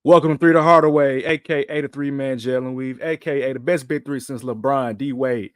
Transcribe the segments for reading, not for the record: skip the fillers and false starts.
Welcome to Three the Hardaway, aka the three-man gel and weave, aka the best big three since LeBron, D Wade,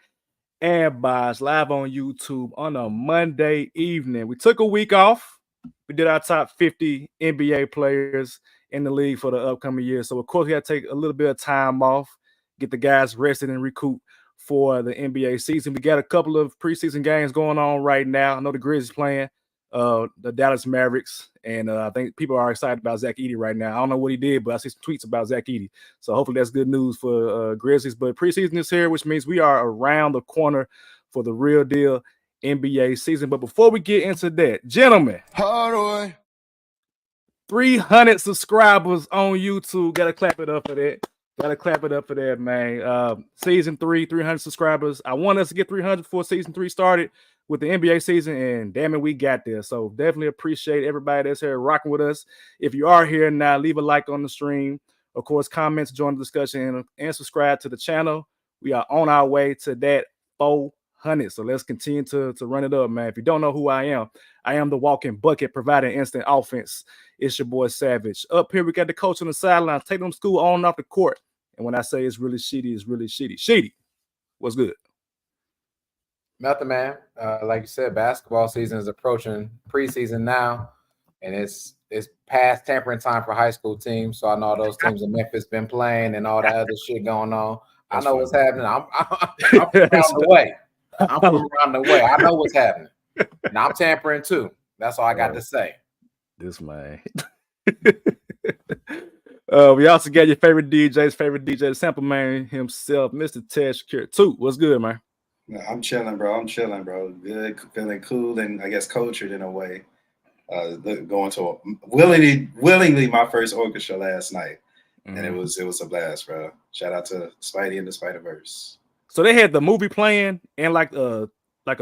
and Bosh, live on YouTube on a Monday evening. We took a week off. We did our top 50 NBA players in the league for the upcoming year. So of course we had to take a little bit of time off, get the guys rested and recoup for the NBA season. We got a couple of preseason games going on right now. I know the Grizzlies playing the Dallas Mavericks, and I think people are excited about Zach Edey right now. I don't know what he did, but I see some tweets about Zach Edey. So hopefully that's good news for Grizzlies. But preseason is here, which means we are around the corner for the real deal NBA season. But before we get into that, gentlemen, Hardaway. 300 subscribers on YouTube. Gotta clap it up for that. Gotta clap it up for that, man. Season 3, 300 subscribers. I want us to get 300 before season 3 started with the NBA season, and damn it, we got there. So definitely appreciate everybody that's here rocking with us. If you are here now, leave a like on the stream. Of course, comments, join the discussion, and subscribe to the channel. We are on our way to that 400. So let's continue to run it up, man. If you don't know who I am the walking bucket providing instant offense. It's your boy Savage. Up here, we got the coach on the sidelines, taking them to school on and off the court. And when I say it's really shitty, it's really shitty. Shitty, what's good? Nothing, man. Like you said, basketball season is approaching preseason now, and it's past tampering time for high school teams. So I know those teams in Memphis been playing and all that other shit going on. I know what's happening. I'm from around the way. I'm from around the way. I know what's happening. Now I'm tampering too. That's all I got to say. This man. We also got your favorite DJ, the sample man himself, Mr. Ted Shakir. Too. What's good, man? I'm chilling, bro. Good, feeling cool, and I guess cultured in a way. Going to willingly my first orchestra last night, and it was a blast, bro. Shout out to Spidey and the Spider-Verse. So they had the movie playing and like a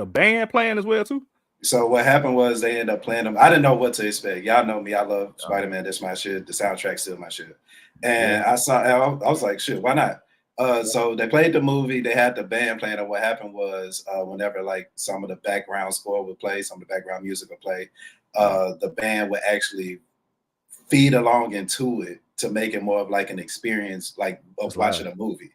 band playing as well too. So what happened was they ended up playing them. I didn't know what to expect. Y'all know me. I love Spider-Man. That's my shit. The soundtrack's still my shit. And I was like, shit, why not? So they played the movie. They had the band playing. And what happened was whenever like some of the background score would play, some of the background music would play, the band would actually feed along into it to make it more of like an experience, like of watching a movie.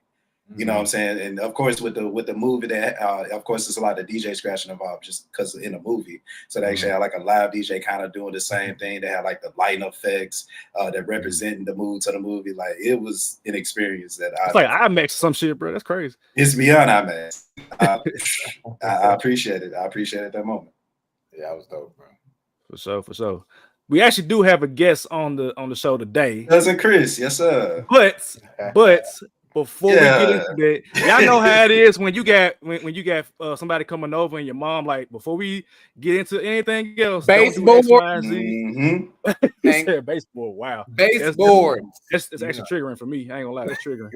You know what I'm saying? And of course, with the movie, that of course, there's a lot of DJ scratching involved just because in a movie. So they actually had like a live DJ kind of doing the same thing. They had like the lighting effects that representing the mood to the movie. Like it was an experience that it's like IMAX some shit, bro. That's crazy. It's beyond IMAX. I appreciate it. I appreciated that moment. Yeah, it was dope, bro. For sure. We actually do have a guest on the show today. Cousin Chris, yes, sir. But before we get into that, y'all know how it is when you got somebody coming over and your mom like, before we get into anything else, baseboard. He said baseboard. Wow, baseboard. It's actually triggering for me. I ain't gonna lie, that's triggering.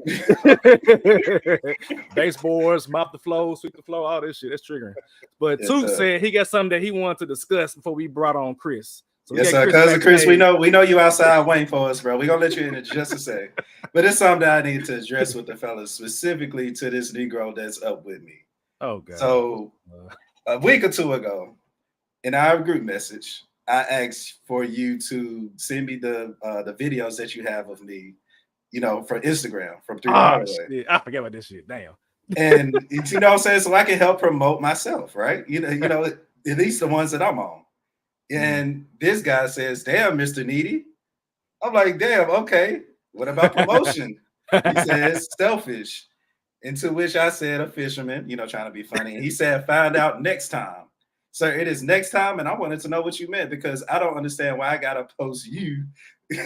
Baseboards, mop the floor, sweep the floor, all this shit. That's triggering. But Toot said he got something that he wanted to discuss before we brought on Chris. So yes, sir, Cousin Chris. We know you outside waiting for us, bro. We're gonna let you in just a sec. But it's something that I need to address with the fellas, specifically to this Negro that's up with me. Oh God. So a week or two ago, in our group message, I asked for you to send me the videos that you have of me, from Instagram, from Three Hardaway. I forget about this shit. Damn. And you know what I'm saying? So I can help promote myself, right? You know, at least the ones that I'm on. And this guy says, damn, Mr. Needy. I'm like, damn, okay. What about promotion? He says, selfish. And to which I said, a fisherman, trying to be funny. And he said, find out next time. Sir, it is next time. And I wanted to know what you meant because I don't understand why I got to post you,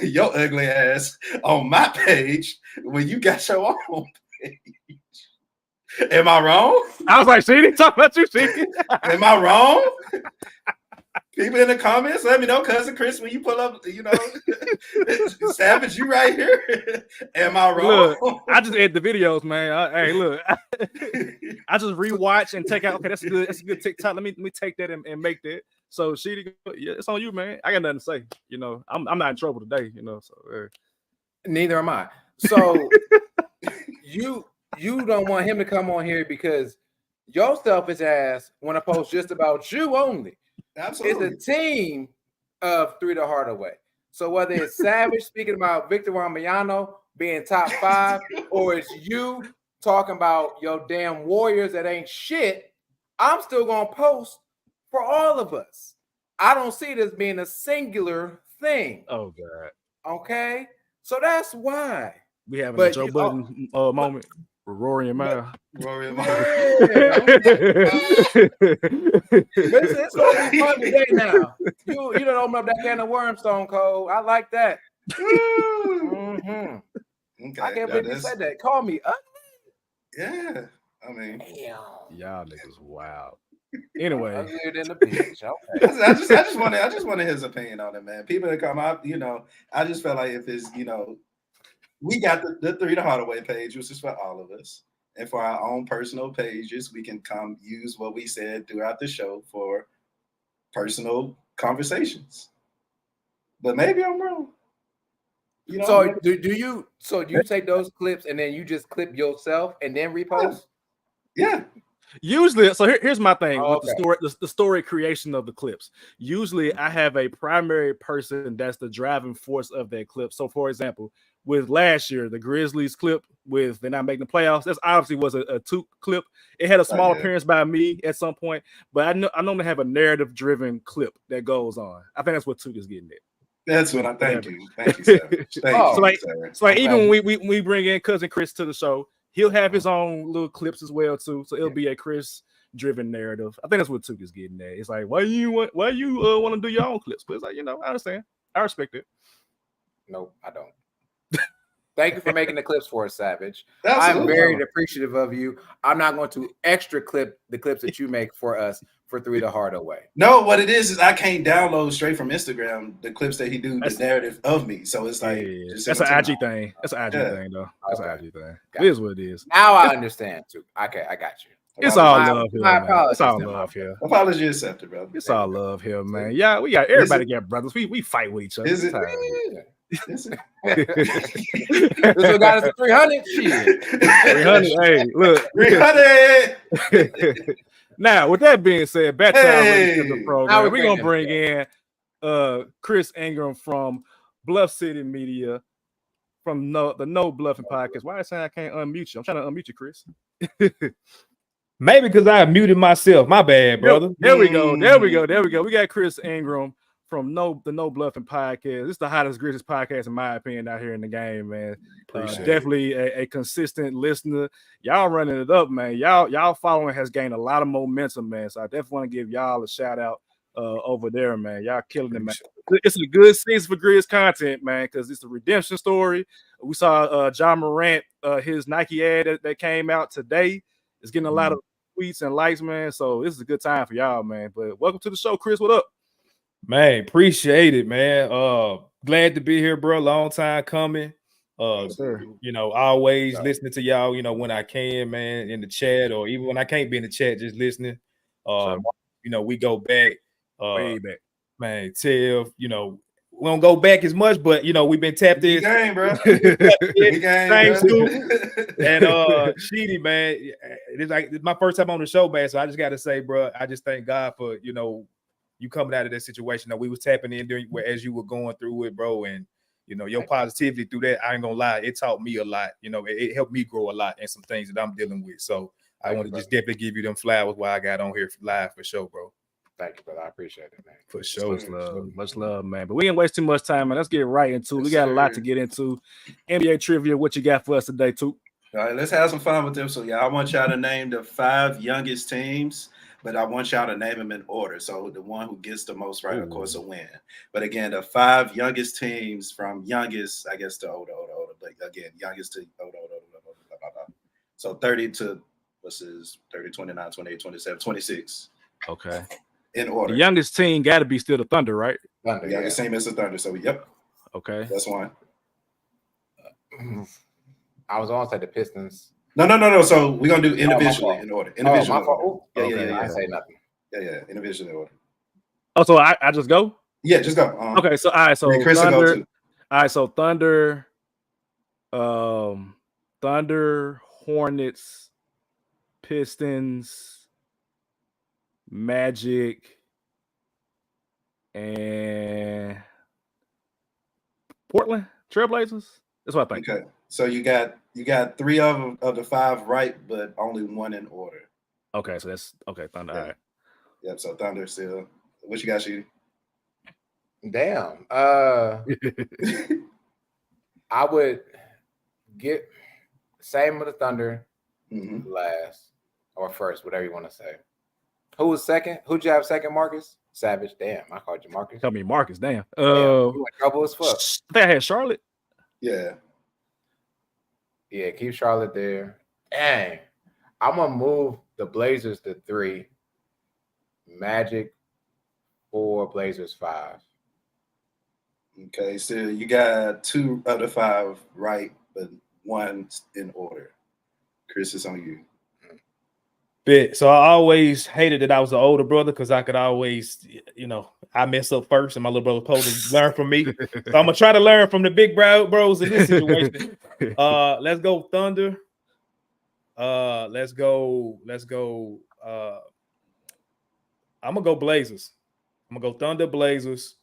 your ugly ass, on my page when you got your own page. Am I wrong? I was like, see, talking about you, see? Am I wrong? People in the comments, let me know, Cousin Chris, when you pull up, Savage, you right here. Am I wrong? Look, I just edit the videos, man. I just rewatch and take out. Okay, that's a good TikTok. Let me take that and make that. So it's on you, man. I got nothing to say. I'm not in trouble today. So neither am I. So you don't want him to come on here because your selfish ass want to post just about you only. Absolutely. It's a team of Three the Hardaway. So whether it's Savage speaking about Victor Wembanyama being top 5, or it's you talking about your damn Warriors that ain't shit, I'm still gonna post for all of us. I don't see it as being a singular thing. Oh God. Okay, so that's why we having a Joe Budden moment. Rory and Mile. Rory and It's gonna be fun today now. You don't open up that can of worms, Stone Cold. I like that. Okay, I can't believe you said that. Call me ugly. Yeah, I mean, y'all niggas wild. Anyway, uglier than the bitch. Okay. I just wanted his opinion on it, man. People that come out, I just felt like if it's, we got the 3 to Hardaway page, which is for all of us. And for our own personal pages, we can come use what we said throughout the show for personal conversations. But maybe I'm wrong. So do you take those clips and then you just clip yourself and then repost? Yeah. Usually, so here's my thing with the story creation of the clips. Usually, I have a primary person that's the driving force of that clip. So, for example, with last year, the Grizzlies clip with they're not making the playoffs, that's obviously was a Took clip. It had a small appearance by me at some point, but I normally have a narrative-driven clip that goes on. I think that's what Took is getting at. That's what I thank you, Savage. So like even when we bring in cousin Chris to the show, he'll have his own little clips as well too. So it'll be a Chris-driven narrative. I think that's what Took is getting at. It's like why you want to do your own clips? But it's like I understand, I respect it. Nope, I don't. Thank you for making the clips for us, Savage. Absolutely. I'm very appreciative of you. I'm not going to extra clip the clips that you make for us for 3 to Hardaway. No, what it is I can't download straight from Instagram the clips that he do, the narrative of me. So it's like that's an IG thing. That's an IG thing, though. That's an IG thing. It is what it is. Now I understand too. Okay, I got you. It's all love here, man. It's all love here. Apology accepted, brother. It's all love here, man. Yeah, we got everybody got brothers. We fight with each other. Is it? This one got us to 300. Shit. 300. Hey, look. 300. Now, with that being said, back to the program. We're gonna bring in Chris Ingram from Bluff City Media from the No Bluffin podcast. Why I saying I can't unmute you? I'm trying to unmute you, Chris. Maybe because I muted myself. My bad, brother. There we go. We got Chris Ingram from the No Bluffin podcast. This is the hottest, greatest podcast, in my opinion, out here in the game, man. Definitely a consistent listener. Y'all running it up, man. Y'all following has gained a lot of momentum, man. So I definitely want to give y'all a shout out over there, man. Y'all killing it, man. It's a good season for Grizz content, man, because it's a redemption story. We saw John Morant, his Nike ad that came out today. It's getting a lot of tweets and likes, man. So this is a good time for y'all, man. But welcome to the show, Chris. What up? Man, appreciate it, man. Glad to be here, bro. Long time coming. Always listening to y'all, when I can, man, in the chat, or even when I can't be in the chat, just listening. We go back way back. Man, Tev, we don't go back as much, but we've been tapped in. Game, bro. Same school. And Sheedy, man, it's my first time on the show, man. So I just gotta say, bro, I just thank God for you coming out of that situation. Now we was tapping in during as you were going through it, bro, and your positivity through that. I ain't gonna lie, it taught me a lot. It helped me grow a lot in some things that I'm dealing with. So I want to just definitely give you them flowers while I got on here live for sure, bro. Thank you, brother. I appreciate it, man. For sure. Much love, man. But we didn't waste too much time, man. Let's get right into it. We got a lot to get into. NBA trivia, what you got for us today, too? All right, let's have some fun with them. So, I want y'all to name the 5 youngest teams, but I want y'all to name them in order. So the one who gets the most right, of course, will win. But again, the 5 youngest teams from youngest, I guess, to older. But again, youngest to older. So 30 to, 30, 29, 28, 27, 26. Okay. In order. The youngest team got to be still the Thunder, right? Thunder. Yeah, the same as the Thunder. So, yep. Okay. That's one. I was on to the Pistons. No. So we're gonna do individually in order. Individually. Yeah. I say nothing. Yeah. Individually in order. Oh, so I just go? Yeah, just go. Okay. So all right. So Chris Thunder. Will go too. All right. So Thunder, Hornets, Pistons, Magic, and Portland Trailblazers. That's what I think. Okay, so you got 3 of the 5 right, but only 1 in order. Okay, so that's okay. Thunder. Yeah. All right. Yep. So Thunder still. What you got, Sheedy? Damn. I would get same with the Thunder last or first, whatever you want to say. Who was second? Who'd you have second, Marcus? Savage. Damn, I called you Marcus. Tell me Marcus. Damn. You in trouble as fuck. I think I had Charlotte. Yeah. Yeah, keep Charlotte there. Dang. I'm gonna move the Blazers to 3. Magic 4, Blazers 5. Okay, so you got 2 of the 5 right, but 1 in order. Chris, it's on you. Bit. So I always hated that I was the older brother because I could always, I mess up first, and my little brother supposed to learn from me. So I'm gonna try to learn from the big bros in this situation. Let's go Thunder. Let's go. I'm gonna go Blazers. I'm gonna go Thunder Blazers.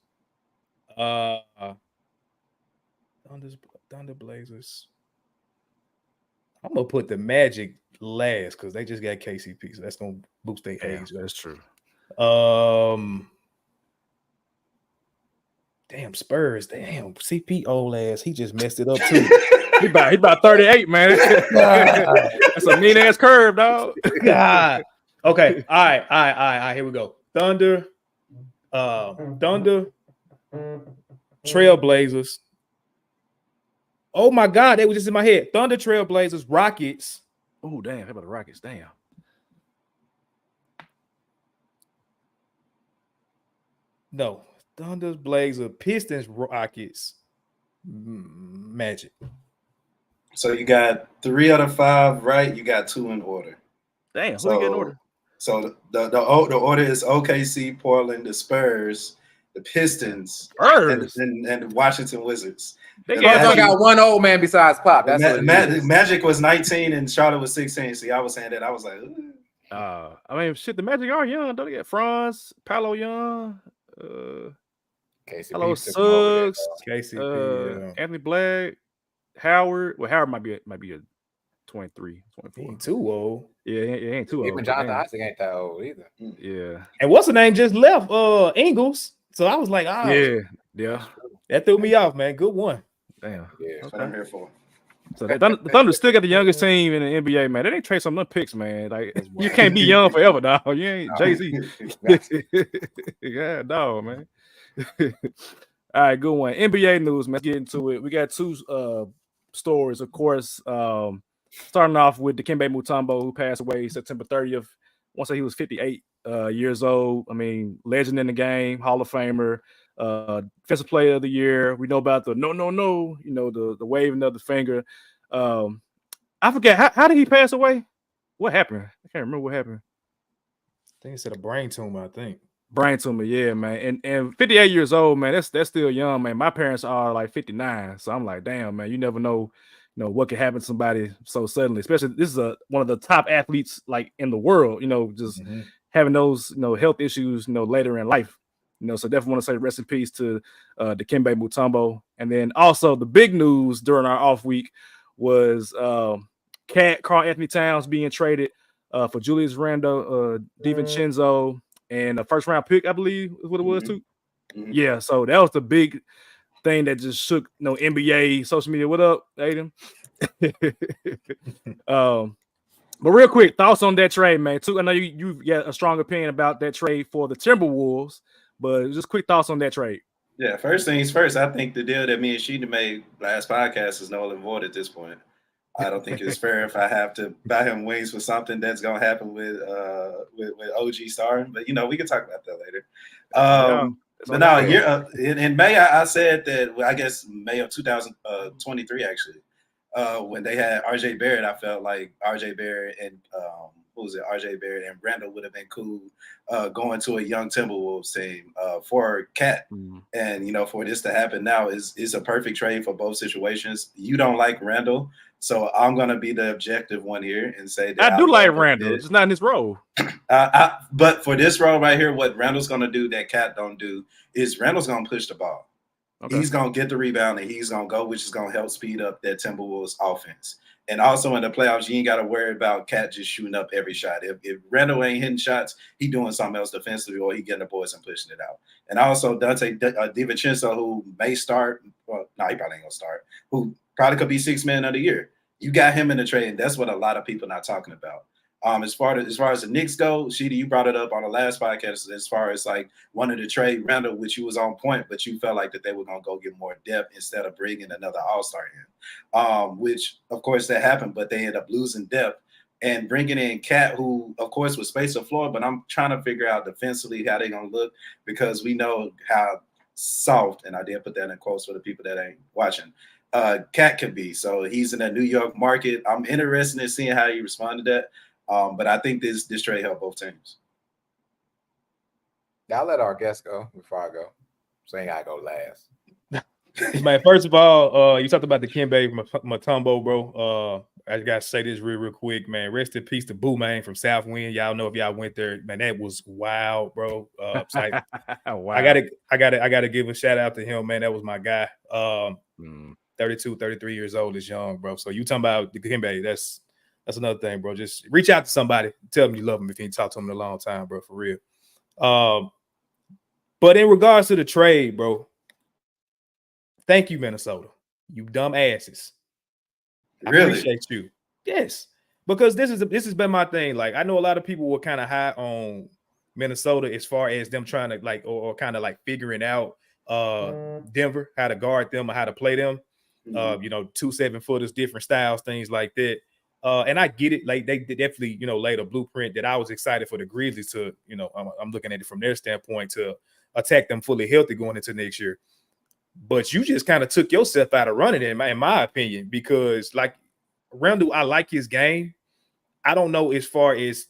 Thunder Blazers. I'm gonna put the Magic last because they just got KCP, so that's gonna boost their age. That's true. Damn Spurs. Damn CP old ass. He just messed it up too. he about 38, man. That's a mean ass curve, dog. God. Okay. All right. Here we go. Thunder. Trailblazers. Oh my God, they were just in my head. Thunder, Trailblazers, Rockets. Oh damn! How about the Rockets? Damn. No, Thunder's, Blazers, Pistons, Rockets, Magic. So you got 3 out of 5 right. You got 2 in order. Damn. Who you get in order? So the order is OKC, Portland, the Spurs, the Pistons, and the Washington Wizards. They got one old man besides Pop. That's Magic was 19 and Charlotte was 16. See, I was saying that. I was like, I mean, shit, the Magic are young. Don't they get Franz, Paolo Young, Hello Suggs, KCP, Anthony Black, Howard. Well, Howard might be a 23, 24. He ain't too old. Yeah, he ain't too old. Even Jonathan Isaac ain't that old either. Yeah. And what's the name just left? Ingles. So I was like, yeah. That threw me off, man. Good one. Damn. Yeah, that's what I'm here for. So the Thunder still got the youngest team in the NBA, man. They didn't trade some of them picks, man. Like you can't be young forever, dog. You ain't Jay-Z. Yeah, dog, man. All right, good one. NBA news, man. Let's get into it. We got 2 stories, of course. Starting off with Dikembe Mutombo, who passed away September 30th. I want to say he was 58 years old. I mean, legend in the game, Hall of Famer, defensive player of the year. We know about the no, the waving of the finger. I forget how did he pass away? What happened? I can't remember what happened. I think it's a brain tumor, I think. Brain tumor, yeah, man. And 58 years old, man, that's still young, man. My parents are like 59. So I'm like, damn, man, you never know, what could happen to somebody so suddenly, especially this is one of the top athletes like in the world, just having those, health issues, later in life. So definitely want to say rest in peace to Dikembe Mutombo. And then also the big news during our off week was Karl Anthony Towns being traded for Julius Randle, DiVincenzo, and a first round pick, I believe is what it was too. Yeah, so that was the big thing that just shook NBA social media. What up, Aiden? But real quick, thoughts on that trade, man. I know you've got a strong opinion about that trade for the Timberwolves, but just quick thoughts on that trade. Yeah, first things first, I think the deal that me and Sheena made last podcast is null and void at this point. I don't think it's fair if I have to buy him wings for something that's gonna happen with OG starting. But we can talk about that later. But no, in May I said that I guess May of 2023 actually, when they had RJ Barrett, I felt like RJ Barrett and RJ Barrett and Randall would have been cool going to a young Timberwolves team for Cat. And for this to happen now is a perfect trade for both situations. You don't like Randall, so I'm gonna be the objective one here and say that I do like Randall. It's not in his role. But for this role right here, what Randall's gonna do that Cat don't do is Randall's gonna push the ball. Okay. He's going to get the rebound and he's going to go, which is going to help speed up that Timberwolves offense. And also in the playoffs, you ain't got to worry about Cat just shooting up every shot. If Randall ain't hitting shots, he doing something else defensively, or he getting the boys and pushing it out. And also Dante DiVincenzo, who may start, well, no, he probably ain't gonna start, who probably could be 6th man of the year. You got him in the trade, and that's what a lot of people not talking about. As far as the Knicks go, Sheedy, you brought it up on the last podcast as far as like wanted to trade Randall, which you was on point, but you felt like that they were going to go get more depth instead of bringing another all-star in, which, of course, that happened, but they ended up losing depth. And bringing in Cat, who, of course, was space the floor, but I'm trying to figure out defensively how they're going to look because we know how soft, and I did put that in quotes for the people that ain't watching, Cat can be. So he's in the New York market. I'm interested in seeing how he responded to that. But I think this trade helped both teams. I'll let our guest go before I go. So ain't gotta go last. Man, first of all, you talked about the Kembe Mutombo, bro. I just gotta say this real quick, man. Rest in peace to Boo, man, from Southwind. Y'all know if y'all went there, man, that was wild, bro. Like, wow. I gotta give a shout out to him, man. That was my guy. 32, 33 years old is young, bro. So you talking about the Kembe, that's another thing, bro. Just reach out to somebody. Tell them you love them if you ain't talked to them in a long time, bro, for real. But in regards to the trade, bro, thank you, Minnesota. You dumb asses. Really? I appreciate you. Yes. Because this has been my thing. Like, I know a lot of people were kind of high on Minnesota as far as them trying to like or kind of like figuring out Denver, how to guard them or how to play them. 2 7-footers, different styles, things like that. And I get it. Like, they definitely, laid a blueprint that I was excited for the Grizzlies to, I'm looking at it from their standpoint to attack them fully healthy going into next year. But you just kind of took yourself out of running it, in my opinion, because like Randall, I like his game. I don't know as far as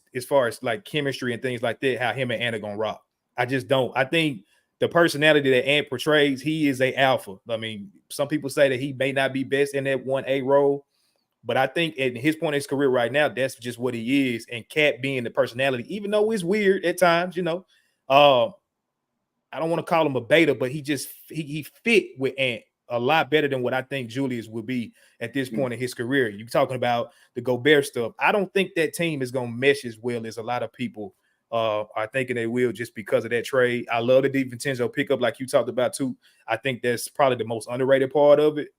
like chemistry and things like that, how him and Ant are gonna rock. I just don't. I think the personality that Ant portrays, he is a alpha. I mean, some people say that he may not be best in that 1A role. But I think at his point in his career right now, that's just what he is. And Cat being the personality, even though it's weird at times, I don't want to call him a beta, but he fit with Ant a lot better than what I think Julius would be at this point in his career. You're talking about the Gobert stuff. I don't think that team is going to mesh as well as a lot of people are thinking they will just because of that trade. I love the DiVincenzo pickup like you talked about too. I think that's probably the most underrated part of it.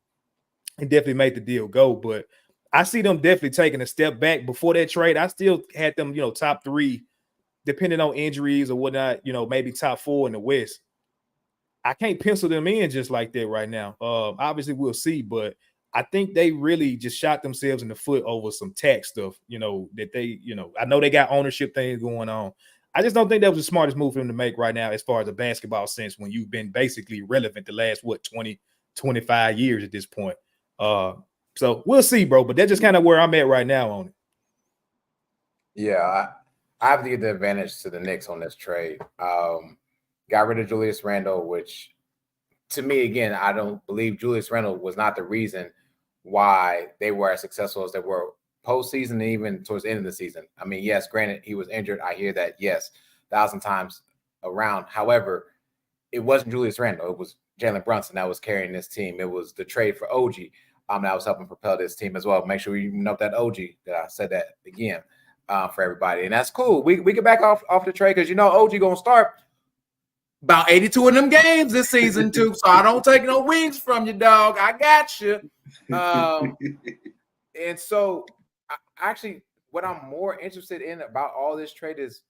It definitely made the deal go, but I see them definitely taking a step back. Before that trade, I still had them, top 3, depending on injuries or whatnot, maybe top 4 in the West. I can't pencil them in just like that right now. Obviously, we'll see, but I think they really just shot themselves in the foot over some tax stuff, that they, I know they got ownership things going on. I just don't think that was the smartest move for them to make right now as far as a basketball sense when you've been basically relevant the last, 20, 25 years at this point. So we'll see, bro. But that's just kind of where I'm at right now on it. Yeah, I have to give the advantage to the Knicks on this trade. Got rid of Julius Randle, which to me, again, I don't believe Julius Randle was not the reason why they were as successful as they were postseason and even towards the end of the season. I mean, yes, granted, he was injured. I hear that, yes, 1,000 times around. However, it wasn't Julius Randle. It was Jalen Brunson that was carrying this team. It was the trade for OG. That was helping propel this team as well. Make sure you note that OG, that I said that again for everybody. And that's cool. We get back off the trade because, OG going to start about 82 of them games this season too. So I don't take no wings from you, dog. I got you. And so actually what I'm more interested in about all this trade is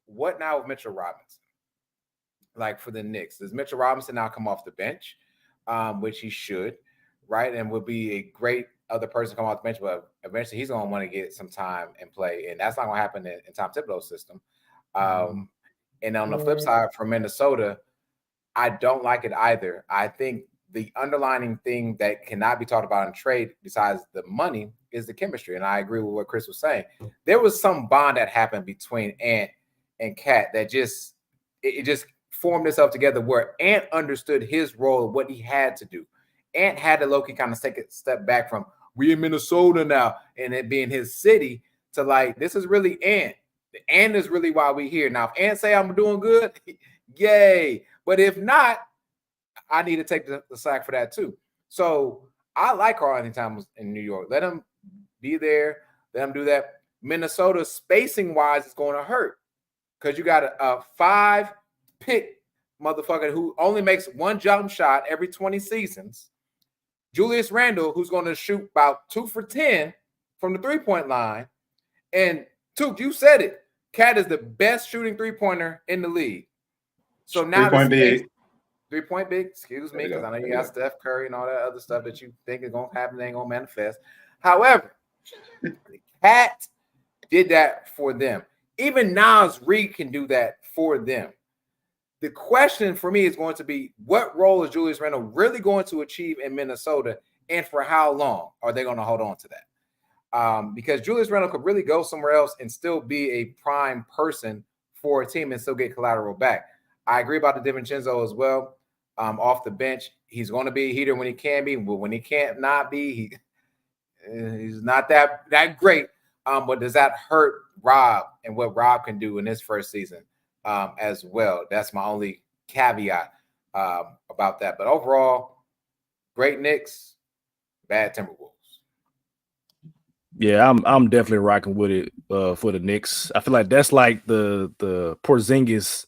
what now with Mitchell Robinson? Like for the Knicks, does Mitchell Robinson now come off the bench, which he should? Right, and would be a great other person to come off the bench, but eventually he's going to want to get some time and play, and that's not going to happen in Tom Thibodeau's system. And on the flip side, for Minnesota, I don't like it either. I think the underlining thing that cannot be talked about in trade, besides the money, is the chemistry. And I agree with what Chris was saying. There was some bond that happened between Ant and Cat that just formed itself together, where Ant understood his role, what he had to do. Ant had to low-key kind of take a step back from we in Minnesota now and it being his city to like, this is really Ant. Ant is really why we here. Now, if Ant say I'm doing good, yay. But if not, I need to take the slack for that too. So I like Karl-Anthony Towns in New York. Let him be there. Let him do that. Minnesota, spacing wise, is going to hurt because you got a 5-pick motherfucker who only makes one jump shot every 20 seasons. Julius Randle, who's going to shoot about 2 for 10 from the 3-point line. And Took, you said it. Cat is the best shooting 3-pointer in the league. So now 3-point big. 3-point big, excuse me, because I know you got Steph Curry and all that other stuff that you think is going to happen, they ain't going to manifest. However, Cat did that for them. Even Naz Reid can do that for them. The question for me is going to be, what role is Julius Randle really going to achieve in Minnesota, and for how long are they going to hold on to that? Because Julius Randle could really go somewhere else and still be a prime person for a team and still get collateral back. I agree about the DiVincenzo as well. Off the bench, he's going to be a heater when he can be, but when he can't not be, he's not that great. But does that hurt Rob and what Rob can do in his first season as well? That's my only caveat about that. But overall, great Knicks, bad Timberwolves. Yeah, I'm definitely rocking with it for the Knicks. I feel like that's like the Porzingis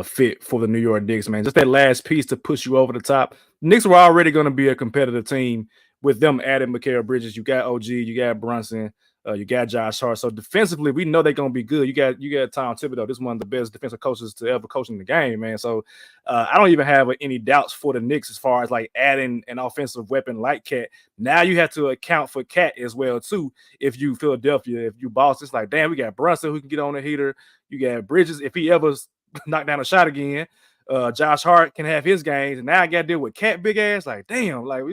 fit for the New York Knicks, man. Just that last piece to push you over the top. Knicks were already going to be a competitive team with them adding Mikal Bridges. You got OG, you got Brunson, you got Josh Hart. So defensively, we know they're going to be good. You got Tom Thibodeau. This is one of the best defensive coaches to ever coach in the game, man. So I don't even have any doubts for the Knicks as far as like adding an offensive weapon like Cat. Now you have to account for Cat as well too. If you Philadelphia, if you Boston, it's like, damn, we got Brunson who can get on the heater. You got Bridges if he ever knock down a shot again. Josh Hart can have his games, and now I got to deal with Cat big ass. Like, damn, like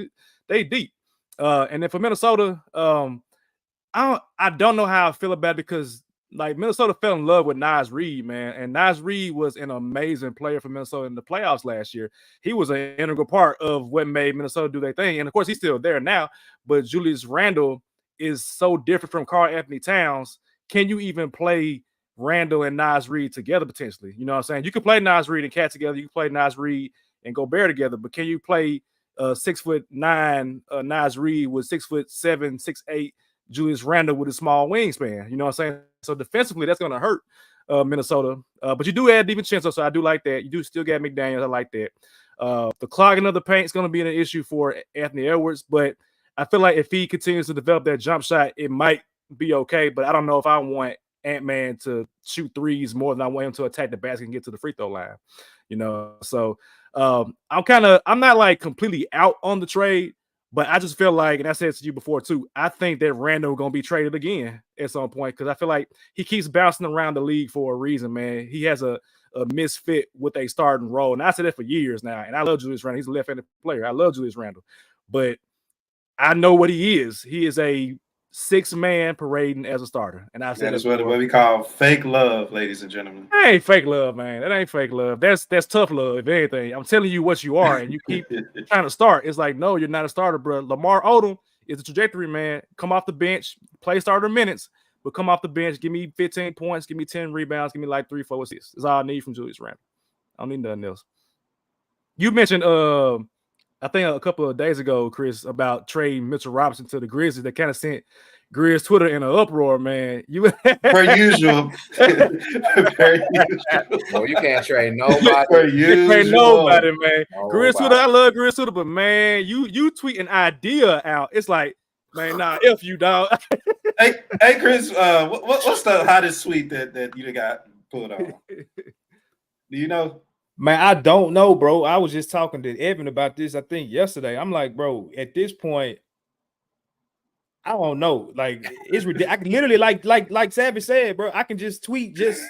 they deep. And then for Minnesota, I don't know how I feel about it because like Minnesota fell in love with Naz Reid, man, and Naz Reid was an amazing player for Minnesota in the playoffs last year. He was an integral part of what made Minnesota do their thing, and of course he's still there now. But Julius Randle is so different from Karl-Anthony Towns. Can you even play Randle and Naz Reid together potentially? You know what I'm saying? You can play Naz Reid and Cat together. You can play Naz Reid and Gobert together, but can you play 6'9" Naz Reid with 6'7", 6'8" Julius Randle with a small wingspan? You know what I'm saying? So defensively, that's going to hurt Minnesota. But you do add DiVincenzo, so I do like that. You do still get McDaniels. I like that. The clogging of the paint is going to be an issue for Anthony Edwards, but I feel like if he continues to develop that jump shot, it might be okay. But I don't know if I want Ant-Man to shoot threes more than I want him to attack the basket and get to the free throw line. You know, so I'm not like completely out on the trade, but I just feel like, and I said to you before too, I think that Randle going to be traded again at some point because I feel like he keeps bouncing around the league for a reason, man. He has a misfit with a starting role, and I said that for years now, and I love Julius Randle. He's a left-handed player. I love Julius Randle, but I know what he is. He is a 6-man parading as a starter, and I said that's what we call fake love, ladies and gentlemen. That ain't fake love, man. That ain't fake love. That's tough love, if anything. I'm telling you what you are, and you keep trying to start. It's like, no, you're not a starter, bro. Lamar Odom is a trajectory, man. Come off the bench, play starter minutes, but come off the bench, give me 15 points, give me 10 rebounds, give me like 3, 4 assists. That's all I need from Julius Randle. I don't need nothing else. You mentioned I think a couple of days ago, Chris, about trading Mitchell Robinson to the Grizzlies. That kind of sent Grizz Twitter in an uproar, man. Per usual. Per usual. Well, you can't trade nobody. Per usual. Trade nobody, man. Nobody. Grizz Twitter, I love Grizz Twitter, but man, you tweet an idea out. It's like, man, nah, F you, dog. hey, Chris, what's the hottest tweet that you got pulled on? Do you know? Man, I don't know, bro. I was just talking to Evan about this, I think, yesterday. I'm like, bro, at this point, I don't know. Like, it's ridiculous. I can literally, like Savage said, bro, I can just tweet just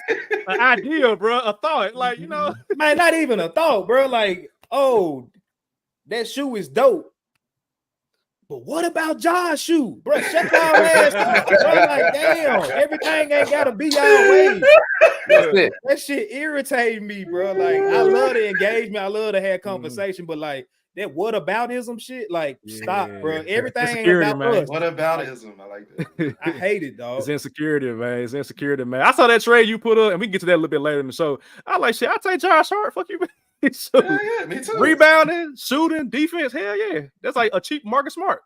an idea, bro, a thought. Like, you know, man, not even a thought, bro. Like, oh, that shoe is dope. But what about Josh's shoe? Bro, shut your ass up. Bro, like, damn, everything ain't gotta be our way. That shit irritated me, bro. Like, I love the engagement, I love to have conversation, but like that whataboutism shit, like, stop, bro. Everything ain't about us. Whataboutism, I like that. I hate it, dog. It's insecurity, man. It's insecurity, man. I saw that trade you put up, and we can get to that a little bit later in the show. I like shit. I'll take Josh Hart. Fuck you, man. Yeah, me too. Rebounding, shooting, defense. Hell yeah, that's like a cheap Marcus Smart.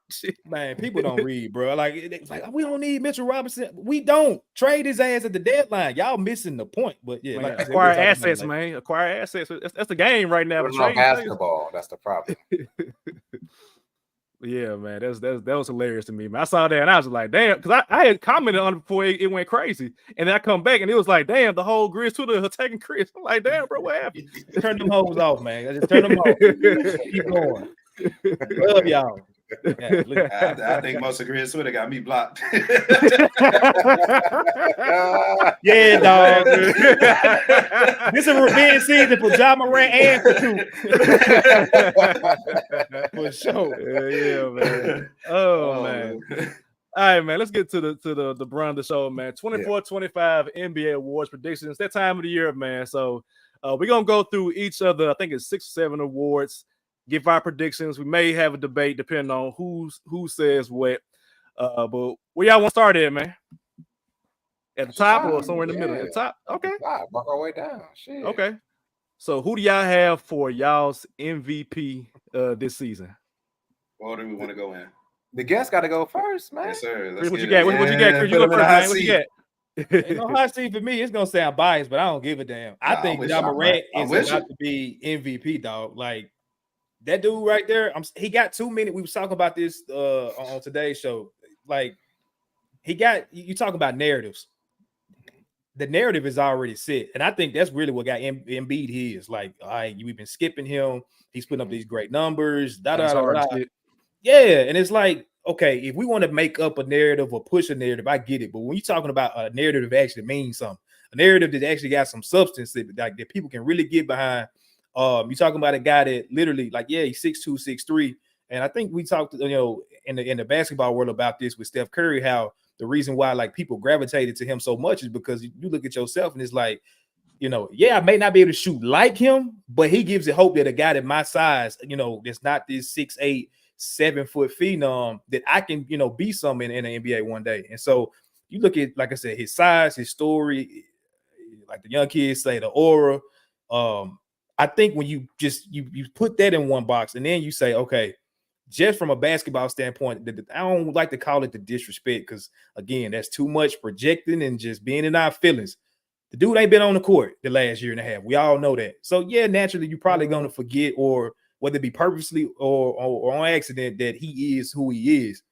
Man, people don't read, bro. Like it's like we don't need Mitchell Robinson. We don't trade his ass at the deadline. Y'all missing the point. But yeah, Man, like I said, acquire assets, man. Acquire assets. That's the game right now. Put on basketball. That's the problem. Yeah, man, that was hilarious to me, man. I saw that and I was like, damn, because I had commented on it before it went crazy, and then I come back and it was like, damn, the whole Grizz Twitter attacking Chris. I'm like, damn, bro, what happened? Turn them hoes off, man. I just turn them off. Keep going. Love y'all. Yeah, I think most of Grizz Twitter got me blocked. Yeah, dog. This is a revenge season for Ja Morant and for two. For sure. Yeah, man. Oh man. All right, man. Let's get to the brunt of the show, man. 24-25 NBA awards predictions. That time of the year, man. So we're gonna go through each of the, I think it's 6 or 7 awards, give our predictions. We may have a debate depending on who says what. But where y'all want to start at, man? At the top or somewhere in the middle? At the top? Okay. Walk our way down. Shit. Okay. So who do y'all have for y'all's MVP this season? What order we want to go in? The guest got to go first, man. Yes, sir. Chris, what you got? What you got, Chris? You go first, man. What you got? Ain't no hot seat for me. It's gonna sound biased, but I don't give a damn. I think Ja Morant is about to be MVP, dog. Like that dude right there. He got too many. We was talking about this on today's show. Like he got you talking about narratives. The narrative is already set, and I think that's really what got Embiid his. Like, all right, we've been skipping him. He's putting up these great numbers. Yeah, and it's like, okay, if we want to make up a narrative or push a narrative, I get it. But when you're talking about a narrative that actually means something, a narrative that actually got some substance that people can really get behind. You're talking about a guy that literally, like, yeah, he's 6'2", 6'3", and I think we talked, in the basketball world about this with Steph Curry, how the reason why like people gravitated to him so much is because you look at yourself and it's like, I may not be able to shoot like him, but he gives it hope that a guy that my size, that's not this 6'8", 7 foot phenom, that I can, be something in the NBA one day. And so you look at, like I said, his size, his story, like the young kids say, the aura. I think when you put that in one box and then you say, okay, just from a basketball standpoint, I don't like to call it the disrespect because, again, that's too much projecting and just being in our feelings. The dude ain't been on the court the last year and a half. We all know that. So, yeah, naturally, you're probably going to forget, or whether it be purposely or on accident, that he is who he is.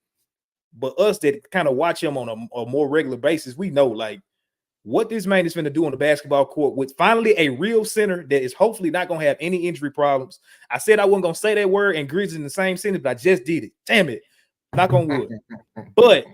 But us that kind of watch him on a more regular basis, we know, like, what this man is going to do on the basketball court with finally a real center that is hopefully not going to have any injury problems. I said I wasn't going to say that word and Grizz in the same sentence, but I just did it. Damn it. Knock on wood. But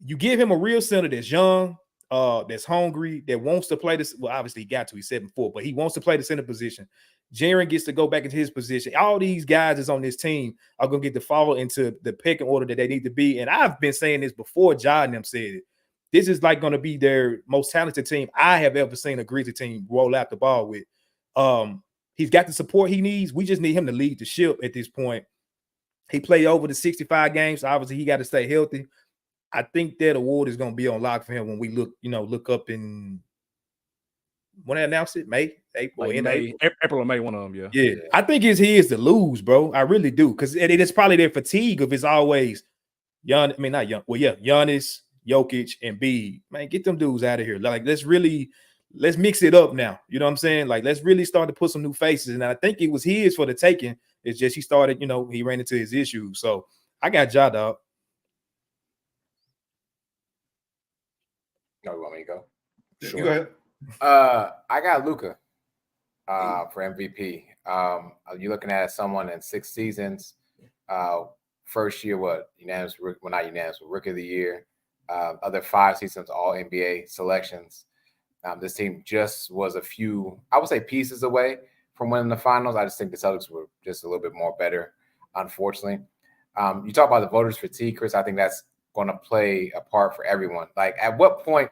you give him a real center that's young, that's hungry, that wants to play this. Well, obviously he got to. He's 7'4", but he wants to play the center position. Jaren gets to go back into his position. All these guys that's on this team are going to get to fall into the pecking order that they need to be. And I've been saying this before Ja and them said it. This is like going to be their most talented team I have ever seen a Grizzly team roll out the ball with. He's got the support he needs. We just need him to lead the ship at this point. He played over the 65 games. So obviously, he got to stay healthy. I think that award is going to be on lock for him when we look up in when they announce it, May, April, April or May, one of them, yeah. I think it's his to lose, bro. I really do, because it's probably their fatigue of it's always Giannis, Jokic, and Embiid. Man, get them dudes out of here. Like, let's mix it up now. You know what I'm saying? Like, let's really start to put some new faces. And I think it was his for the taking. It's just he started, he ran into his issues. So I got Ja, dog. No, you want me to go? Sure. You go ahead. I got Luka for MVP. You're looking at someone in 6 seasons. First year, not unanimous, Rookie of the Year. Other 5 seasons, all NBA selections. This team just was a few, I would say, pieces away from winning the finals. I just think the Celtics were just a little bit more better, unfortunately. You talk about the voters' fatigue, Chris. I think that's going to play a part for everyone. Like, at what point,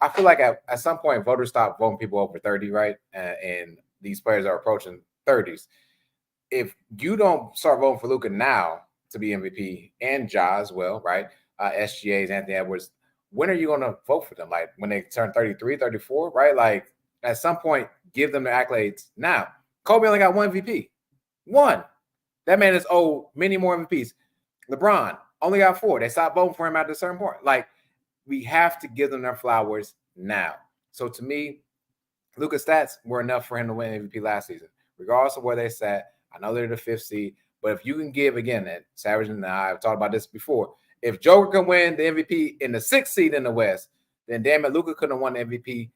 I feel like at some point, voters stop voting people over 30, right? And these players are approaching 30s. If you don't start voting for Luka now to be MVP, and Ja as well, right? SGA's, Anthony Edwards, when are you going to vote for them? Like, when they turn 33, 34, right? Like, at some point, give them the accolades now. Kobe only got one MVP. One. That man is owed many more MVPs. LeBron only got 4. They stopped voting for him at a certain point. Like, we have to give them their flowers now. So to me, Luka's stats were enough for him to win MVP last season, regardless of where they sat. I know they're the 5th seed, but if you can give, again, that Savage and I have talked about this before, if Joker can win the MVP in the 6th seed in the West, then damn it, Luka couldn't have won the MVP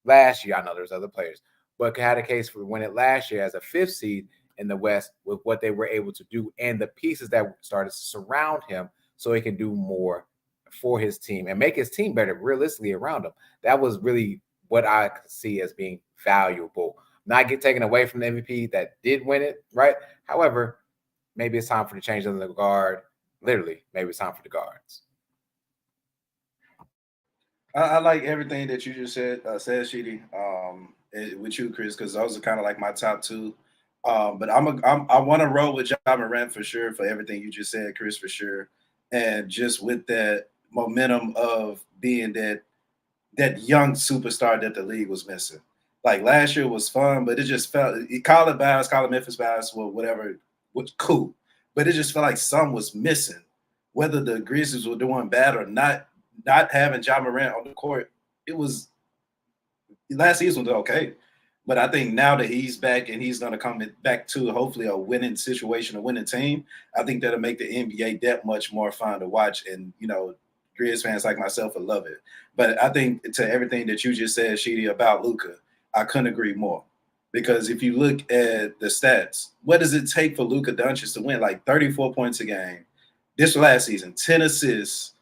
last year. I know there's other players, but had a case for winning it last year as a 5th seed in the West with what they were able to do and the pieces that started to surround him so he can do more for his team and make his team better realistically around him. That was really what I could see as being valuable. Not get taken away from the MVP that did win it, right? However, maybe it's time for the change of the guard. Literally, maybe it's time for the guards. I like everything that you just said, Sheedy, with you, Chris, because those are kind of like my top 2. But I want to roll with Ja Morant for sure, for everything you just said, Chris, for sure. And just with that momentum of being that young superstar that the league was missing. Like last year was fun, but it just felt, call it Bass, call it Memphis Bass, whatever, was cool. But it just felt like some was missing. Whether the Grizzlies were doing bad or not having Ja Morant on the court, it was, last season was okay. But I think now that he's back and he's going to come back to hopefully a winning situation, a winning team, I think that'll make the NBA that much more fun to watch. And, you know, Grizz fans like myself will love it. But I think to everything that you just said, Sheedy, about Luka, I couldn't agree more. Because if you look at the stats, what does it take for Luka Doncic to win? Like 34 points a game. This last season, 10 assists,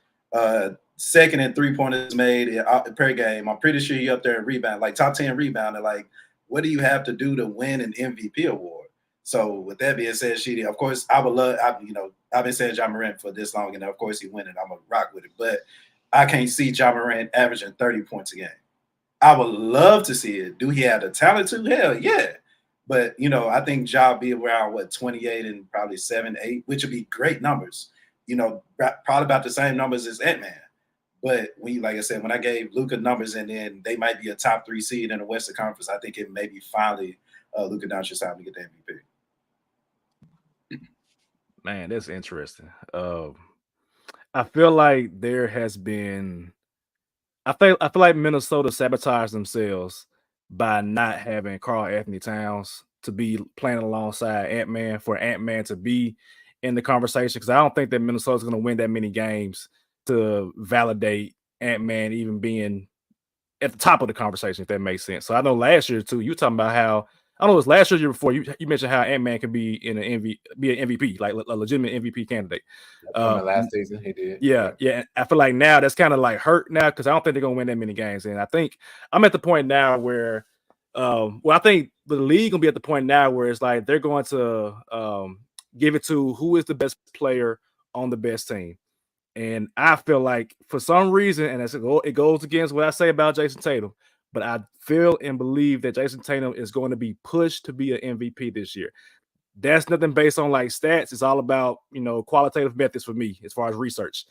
second and 3-pointers made per game. I'm pretty sure you're up there in rebound, like top 10 rebounder. Like, what do you have to do to win an MVP award? So with that being said, Sheedy, of course, I would love, I've been saying Ja Morant for this long, and of course he win it. I'm going to rock with it. But I can't see Ja Morant averaging 30 points a game. I would love to see it. Do he have the talent to? Hell yeah. But, I think Ja be around, 28 and probably 7, 8, which would be great numbers. Probably about the same numbers as Ant-Man. But like I said, when I gave Luka numbers and then they might be a top 3 seed in the Western Conference, I think it may be finally Luka Doncic's time to get the MVP. Man, that's interesting. I feel like there has been, I feel like Minnesota sabotaged themselves by not having Karl Anthony Towns to be playing alongside Ant-Man, for Ant-Man to be in the conversation, because I don't think that Minnesota's going to win that many games to validate Ant-Man even being at the top of the conversation, if that makes sense. So I know last year too, you were talking about how, I don't know, it was last year, year before, you mentioned how Ant-Man can be in an MVP, like a legitimate MVP candidate. Last season he did. Yeah. I feel like now that's kind of like hurt now, because I don't think they're gonna win that many games. And I think I'm at the point now where I think the league gonna be at the point now where it's like they're going to give it to who is the best player on the best team. And I feel like for some reason, and it goes against what I say about Jason Tatum, but I feel and believe that Jason Tatum is going to be pushed to be an MVP this year. That's nothing based on like stats. It's all about, qualitative methods for me as far as research.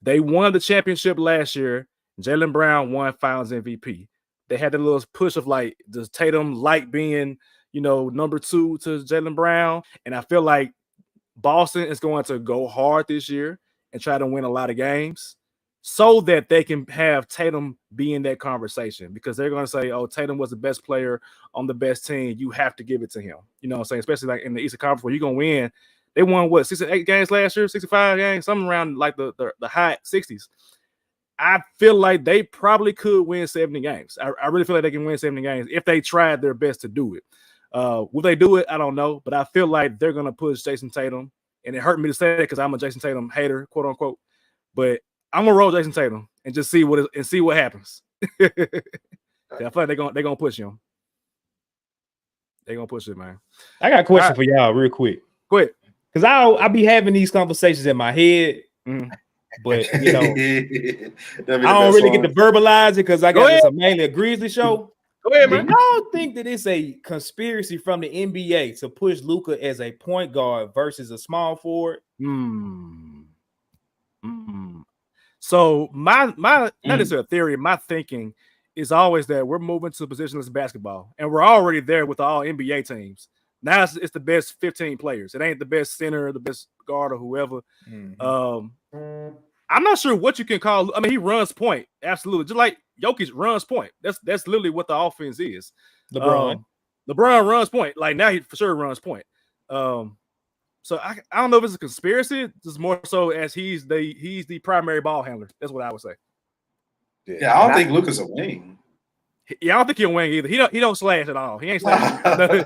They won the championship last year. Jaylen Brown won Finals MVP. They had the little push of like, does Tatum like being, number 2 to Jaylen Brown? And I feel like Boston is going to go hard this year and try to win a lot of games so that they can have Tatum be in that conversation, because they're going to say, oh, Tatum was the best player on the best team. You have to give it to him. You know what I'm saying? Especially like in the Eastern Conference where you're going to win. They won, 68 games last year, 65 games, something around like the high 60s. I feel like they probably could win 70 games. I really feel like they can win 70 games if they tried their best to do it. Will they do it? I don't know. But I feel like they're going to push Jason Tatum. And it hurt me to say that because I'm a Jason Tatum hater, quote unquote. But I'm gonna roll Jason Tatum and just see what happens. I feel like they're gonna push him. They're gonna push it, man. I got a question for y'all, real quick. Go ahead. Because I'll be having these conversations in my head, but I don't really get to verbalize it because I got this mainly a Grizzly show. Go ahead, man. Do y'all think that it's a conspiracy from the NBA to push Luka as a point guard versus a small forward? So my not as a theory, my thinking is always that we're moving to positionless basketball, and we're already there with all NBA teams. Now it's the best 15 players. It ain't the best center, the best guard, or whoever. Mm-hmm. I'm not sure what you can call. I mean, he runs point, absolutely, just like Jokic runs point. That's literally what the offense is. LeBron runs point. Like now, he for sure runs point. So I don't know if it's a conspiracy. Just more so as he's the primary ball handler. That's what I would say. Yeah, I don't think Luka's a wing. Yeah, I don't think he'll wing either. He don't slash at all. He ain't slashing.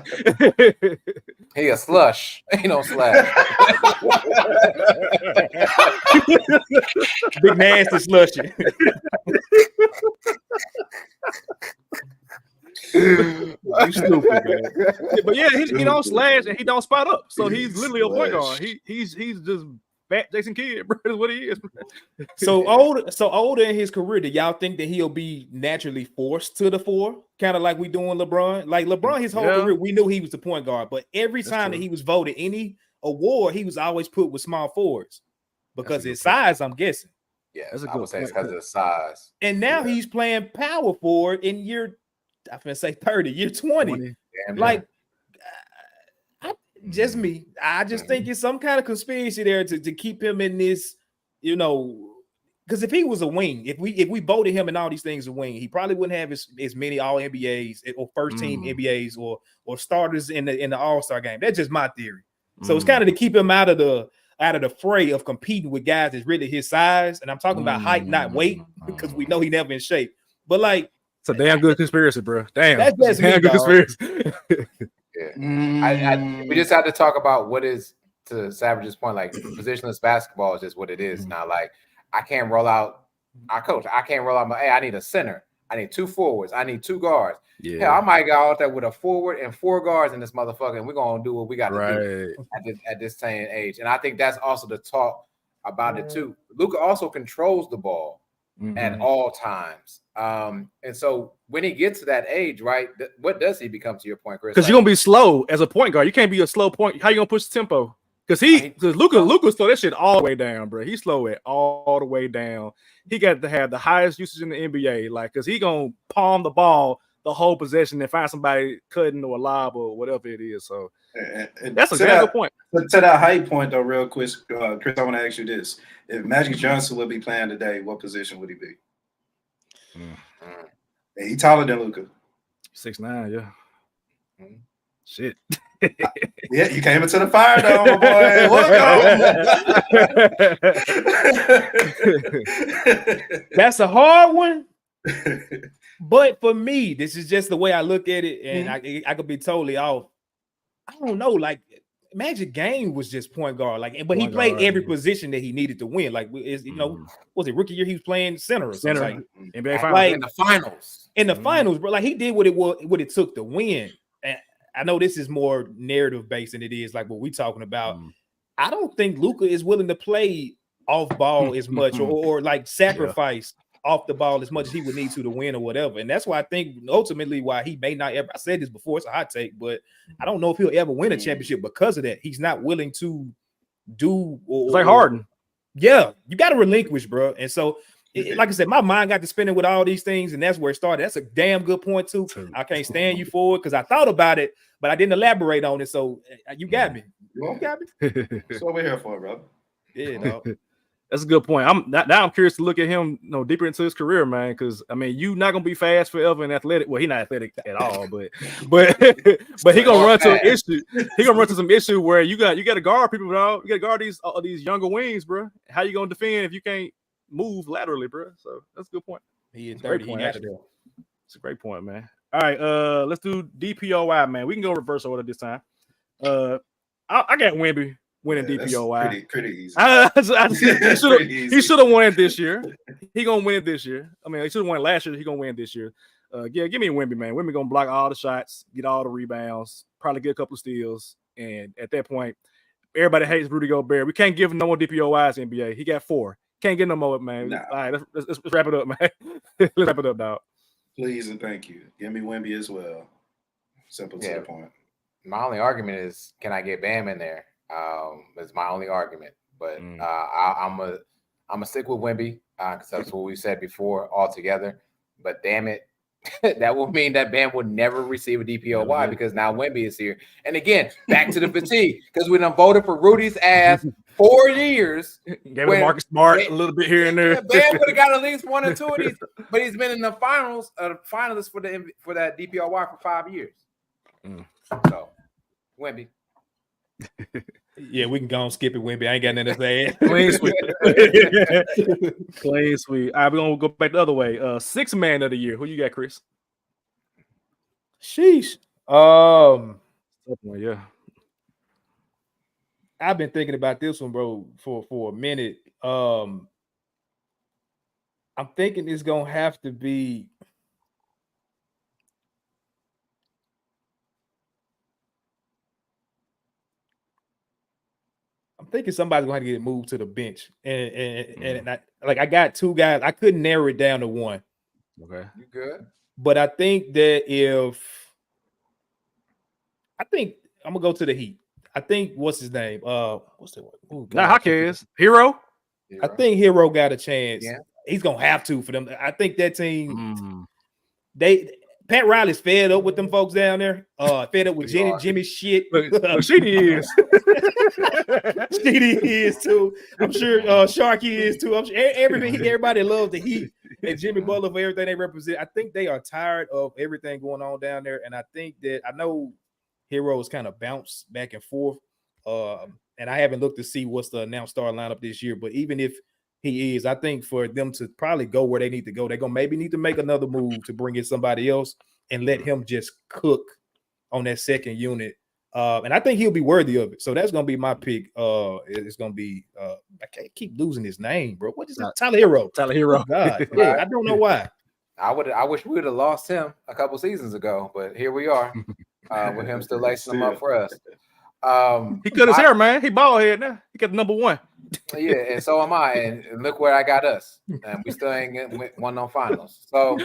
He a slush. He don't slash. big nasty slushy. You stupid, man. But yeah, he don't slash and he don't spot up. So he's literally a point guard. He's just fat Jason Kidd, bro. Is what he is. So older in his career, do y'all think that he'll be naturally forced to the 4? Kind of like we doing LeBron? Like LeBron, his whole career, we knew he was the point guard, but every time that he was voted any award, he was always put with small forwards because his size, I'm guessing. Yeah, that's a good say it's because of the size. And now he's playing power forward in year, I'm gonna say 30, year 20. Like, just me. I just think it's some kind of conspiracy there to keep him in this, you know, because if he was a wing, if we voted him and all these things a wing, he probably wouldn't have as many all NBAs or first team NBAs or starters in the All-Star game. That's just my theory. So it's kind of to keep him out of the fray of competing with guys that's really his size. And I'm talking about height, not weight, because we know he never in shape. But like, it's a damn good conspiracy, bro. Damn, that's just damn good conspiracy. Yeah, we just have to talk about what is, to Savage's point, like positionless basketball is just what it is now. Like I can't roll out our coach. I can't roll out my. Hey, I need a center. I need 2 forwards. I need 2 guards. Yeah, hell, I might go out there with a forward and 4 guards in this motherfucker, and we're gonna do what we got to do at this same age. And I think that's also the talk about it too. Luka also controls the ball at all times. And so when he gets to that age, right, what does he become, to your point, Chris? Because you're gonna be slow as a point guard. You can't be a slow point. How you gonna push the tempo? Because Luka slow that shit all the way down, bro. He slow it all the way down. He got to have the highest usage in the NBA, like, because he gonna palm the ball the whole possession and find somebody cutting or a lob or whatever it is. So that's a very good point. To that height point, though, real quick, Chris, I want to ask you this: if Magic Johnson would be playing today, what position would he be? And he taller than Luka. 6'9", yeah. Shit. Yeah, you came into the fire though, my boy. That's a hard one. But for me, this is just the way I look at it, and I could be totally off. I don't know, like Magic game was just point guard, like, but he played every position that he needed to win. Like, you know, was it rookie year he was playing center or something? Like, NBA finals. Like, in the finals, bro. Like he did what it took to win. And I know this is more narrative based than it is like what we talking about. I don't think Luka is willing to play off ball as much or like sacrifice off the ball as much as he would need to win or whatever. And that's why I think ultimately why he may not ever, I said this before, it's a hot take, but I don't know if he'll ever win a championship because of that. He's not willing to do it's like Harden. Yeah, you got to relinquish, bro. And so like I said, my mind got to spinning with all these things, and that's where it started. That's a damn good point too. I can't stand you for it because I thought about it, but I didn't elaborate on it. So you got me. You got me. That's what we're here for, bro. Yeah, no. That's a good point. I'm curious to look at him, you know, deeper into his career, man. Because I mean, you not gonna be fast forever and athletic. Well, he's not athletic at all, but he gonna run to an issue. He gonna run to some issue where you got to guard people, bro. You got to guard these younger wings, bro. How you gonna defend if you can't move laterally, bro? So that's a good point. He is 30. It's a great point, man. All right, let's do DPOI, man. We can go reverse order this time. I got Wemby winning DPOI. Pretty easy. He should have won it this year. He gonna win it this year. I mean, he should have won it last year. He gonna win it this year. Yeah, give me Wemby, man. Wemby gonna block all the shots, get all the rebounds, probably get a couple of steals, and at that point, everybody hates Rudy Gobert. We can't give him no more DPOIs in NBA. He got 4. Can't get no more, man. Nah. All right, let's wrap it up, man. Let's wrap it up, dog. Please and thank you. Give me Wemby as well. Simple to the point. My only argument is, can I get Bam in there? That's my only argument. But I'm a stick with Wemby because that's what we said before altogether. But damn it, that will mean that Bam would never receive a DPOY because now Wemby is here. And again, back to the fatigue because we done voted for Rudy's ass 4 years. Gave it Marcus Smart a little bit here and there. Bam would have got at least 1 or 2 of these, but he's been in the finalist for that DPOY for 5 years. So, Wemby. Yeah, we can go and skip it, Wemby. I ain't got nothing to say. Clean sweep. Clean sweep. All right, we're going to go back the other way. 6th man of the year. Who you got, Chris? Sheesh. Yeah. I've been thinking about this one, bro, for a minute. I'm thinking it's going to have to be thinking somebody's going to have to get moved to the bench. And I got 2 guys. I couldn't narrow it down to one. Okay. You good? But I think that I'm going to go to the Heat. I think, what's his name? What's the one? Not Hawkins. Hero? I think Hero got a chance. Yeah. He's going to have to for them. I think that team, Pat Riley's fed up with them folks down there. Fed up with Jimmy's shit. Sheedy is. Sheedy is too. I'm sure Sharky is too. I'm sure everybody loves the Heat and Jimmy Butler for everything they represent. I think they are tired of everything going on down there. And I think that I know Heroes kind of bounce back and forth. And I haven't looked to see what's the announced star lineup this year. But even if he is, I think for them to probably go where they need to go, they're gonna maybe need to make another move to bring in somebody else and let him just cook on that second unit. And I think he'll be worthy of it. So that's gonna be my pick. It's gonna be I can't keep losing his name, bro. What is that? Tyler Hero. Tyler Hero. Oh, God, yeah, I don't know why. I wish we would have lost him a couple seasons ago, but here we are with him still lacing them up for us. He cut his hair, man. He bald head now. He got number 1. Yeah, and so am I. And look where I got us. And we still ain't won no finals. So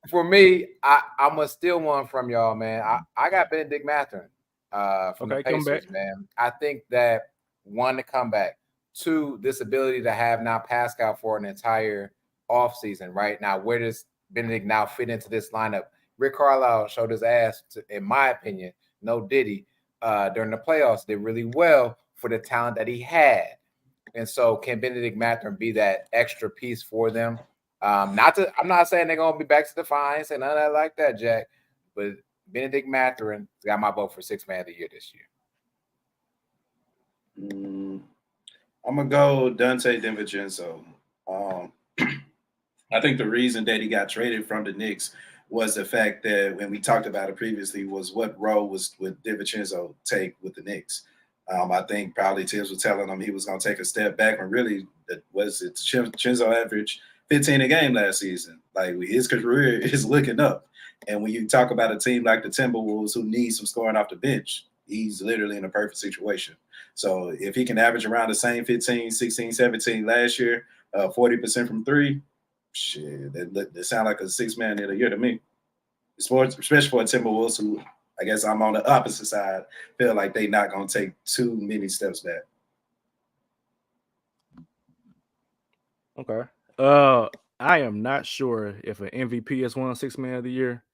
for me, I'm gonna steal one from y'all, man. I got Benedict Mathurin from the Pacers, man. I think that 1, to come back. 2, this ability to have now Pascal for an entire offseason, right? Now, where does Benedict now fit into this lineup? Rick Carlisle showed his ass, in my opinion, no Diddy, during the playoffs. Did really well for the talent that he had. And so can Benedict Mathurin be that extra piece for them? I'm not saying they're going to be back to the fines and none of that like that, Jack, but Benedict Mathurin got my vote for 6th man of the year this year. I'm going to go Dante DiVincenzo. I think the reason that he got traded from the Knicks was the fact that when we talked about it previously was what role would DiVincenzo take with the Knicks. I think probably Tibbs was telling him he was going to take a step back when really Chinzo averaged 15 a game last season. Like his career is looking up. And when you talk about a team like the Timberwolves who need some scoring off the bench, he's literally in a perfect situation. So if he can average around the same 15, 16, 17 last year, 40% from 3, shit, that sound like a 6 man of the year to me. Especially for Timberwolves, who I guess I'm on the opposite side, feel like they're not going to take too many steps back. Okay. I am not sure if an MVP has won 6 man of the year,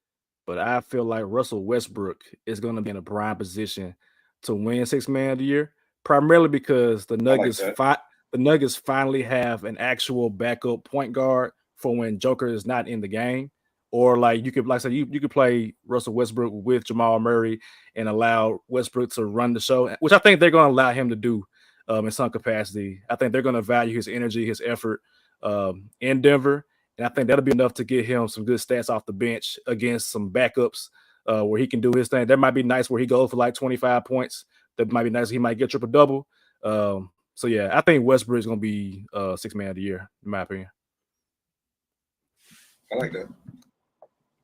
but I feel like Russell Westbrook is going to be in a prime position to win 6 man of the year, primarily because the Nuggets finally have an actual backup point guard for when Joker is not in the game. Or like you could, like I said, you could play Russell Westbrook with Jamal Murray and allow Westbrook to run the show, which I think they're going to allow him to do in some capacity. I think they're going to value his energy, his effort in Denver, and I think that'll be enough to get him some good stats off the bench against some backups where he can do his thing. That might be nice where he goes for like 25 points. That might be nice. He might get triple-double. So, yeah, I think Westbrook is going to be 6 man of the year, in my opinion. I like that.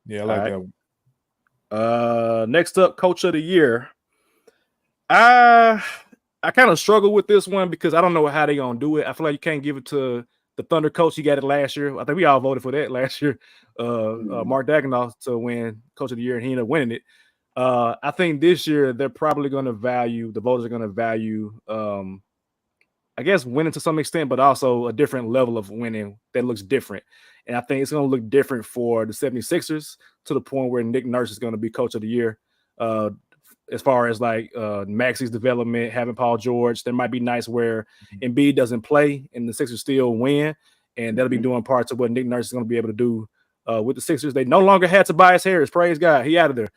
Yeah, I like that. Next up, coach of the year. I kind of struggle with this one because I don't know how they're going to do it. I feel like you can't give it to the Thunder coach. He got it last year. I think we all voted for that last year. Mark Daigneault to win coach of the year, and he ended up winning it. I think this year they're probably going to value, the voters are going to value I guess winning to some extent, but also a different level of winning that looks different. And I think it's going to look different for the 76ers to the point where Nick Nurse is going to be coach of the year. As far as like Maxi's development, having Paul George, there might be nights where Embiid doesn't play and the Sixers still win. And that'll be doing parts of what Nick Nurse is going to be able to do with the Sixers. They no longer had Tobias Harris. Praise God. He out of there.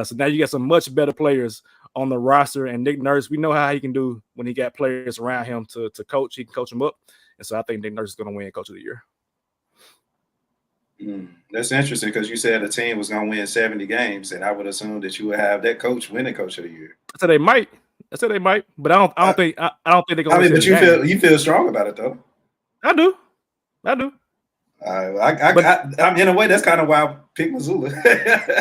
So now you got some much better players on the roster. And Nick Nurse, we know how he can do when he got players around him to coach. He can coach them up. And so I think Nick Nurse is going to win Coach of the Year. That's interesting because you said a team was going to win 70 games, and I would assume that you would have that coach winning Coach of the Year. I said they might, but I don't think they're going to. I mean, but you feel strong about it though. I do. I'm in a way that's kind of why I picked Missoula.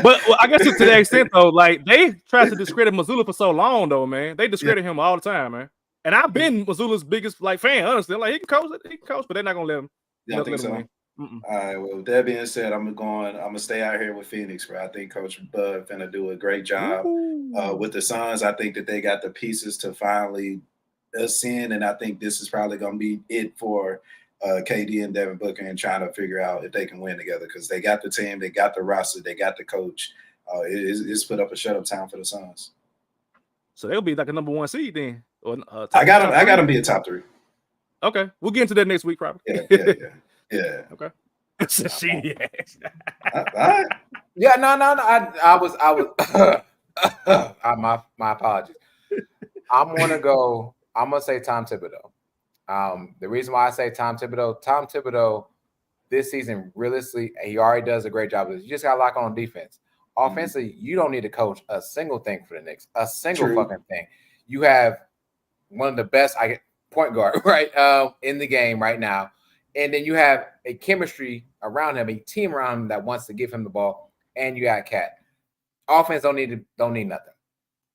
But I guess to that extent though, like they tried to discredit Missoula for so long though, man. They discredit him all the time, man. And I've been Missoula's biggest like fan, honestly. Like he can coach, but they're not gonna let him. Yeah, I think so. Win. All right. Well, with that being said, I'm gonna stay out here with Phoenix, bro. I think Coach Bud finna do a great job with the Suns. I think that they got the pieces to finally ascend, and I think this is probably gonna be it for KD and Devin Booker and trying to figure out if they can win together because they got the team, they got the roster, they got the coach. It's put up a shut up time for the Suns. So they'll be like a number 1 seed then. Or, I got them be a top 3. Okay, we'll get into that next week, probably. Yeah. Okay. She All right. Yeah, no. I was. My apologies. I'm gonna say Tom Thibodeau. The reason why I say Tom Thibodeau, this season, realistically, he already does a great job. You just got to lock on defense. Offensively, you don't need to coach a single thing for the Knicks, a single fucking thing. You have one of the best point guard right in the game right now, and then you have a chemistry around him, a team around him that wants to give him the ball, and you got Cat. Offense don't need nothing.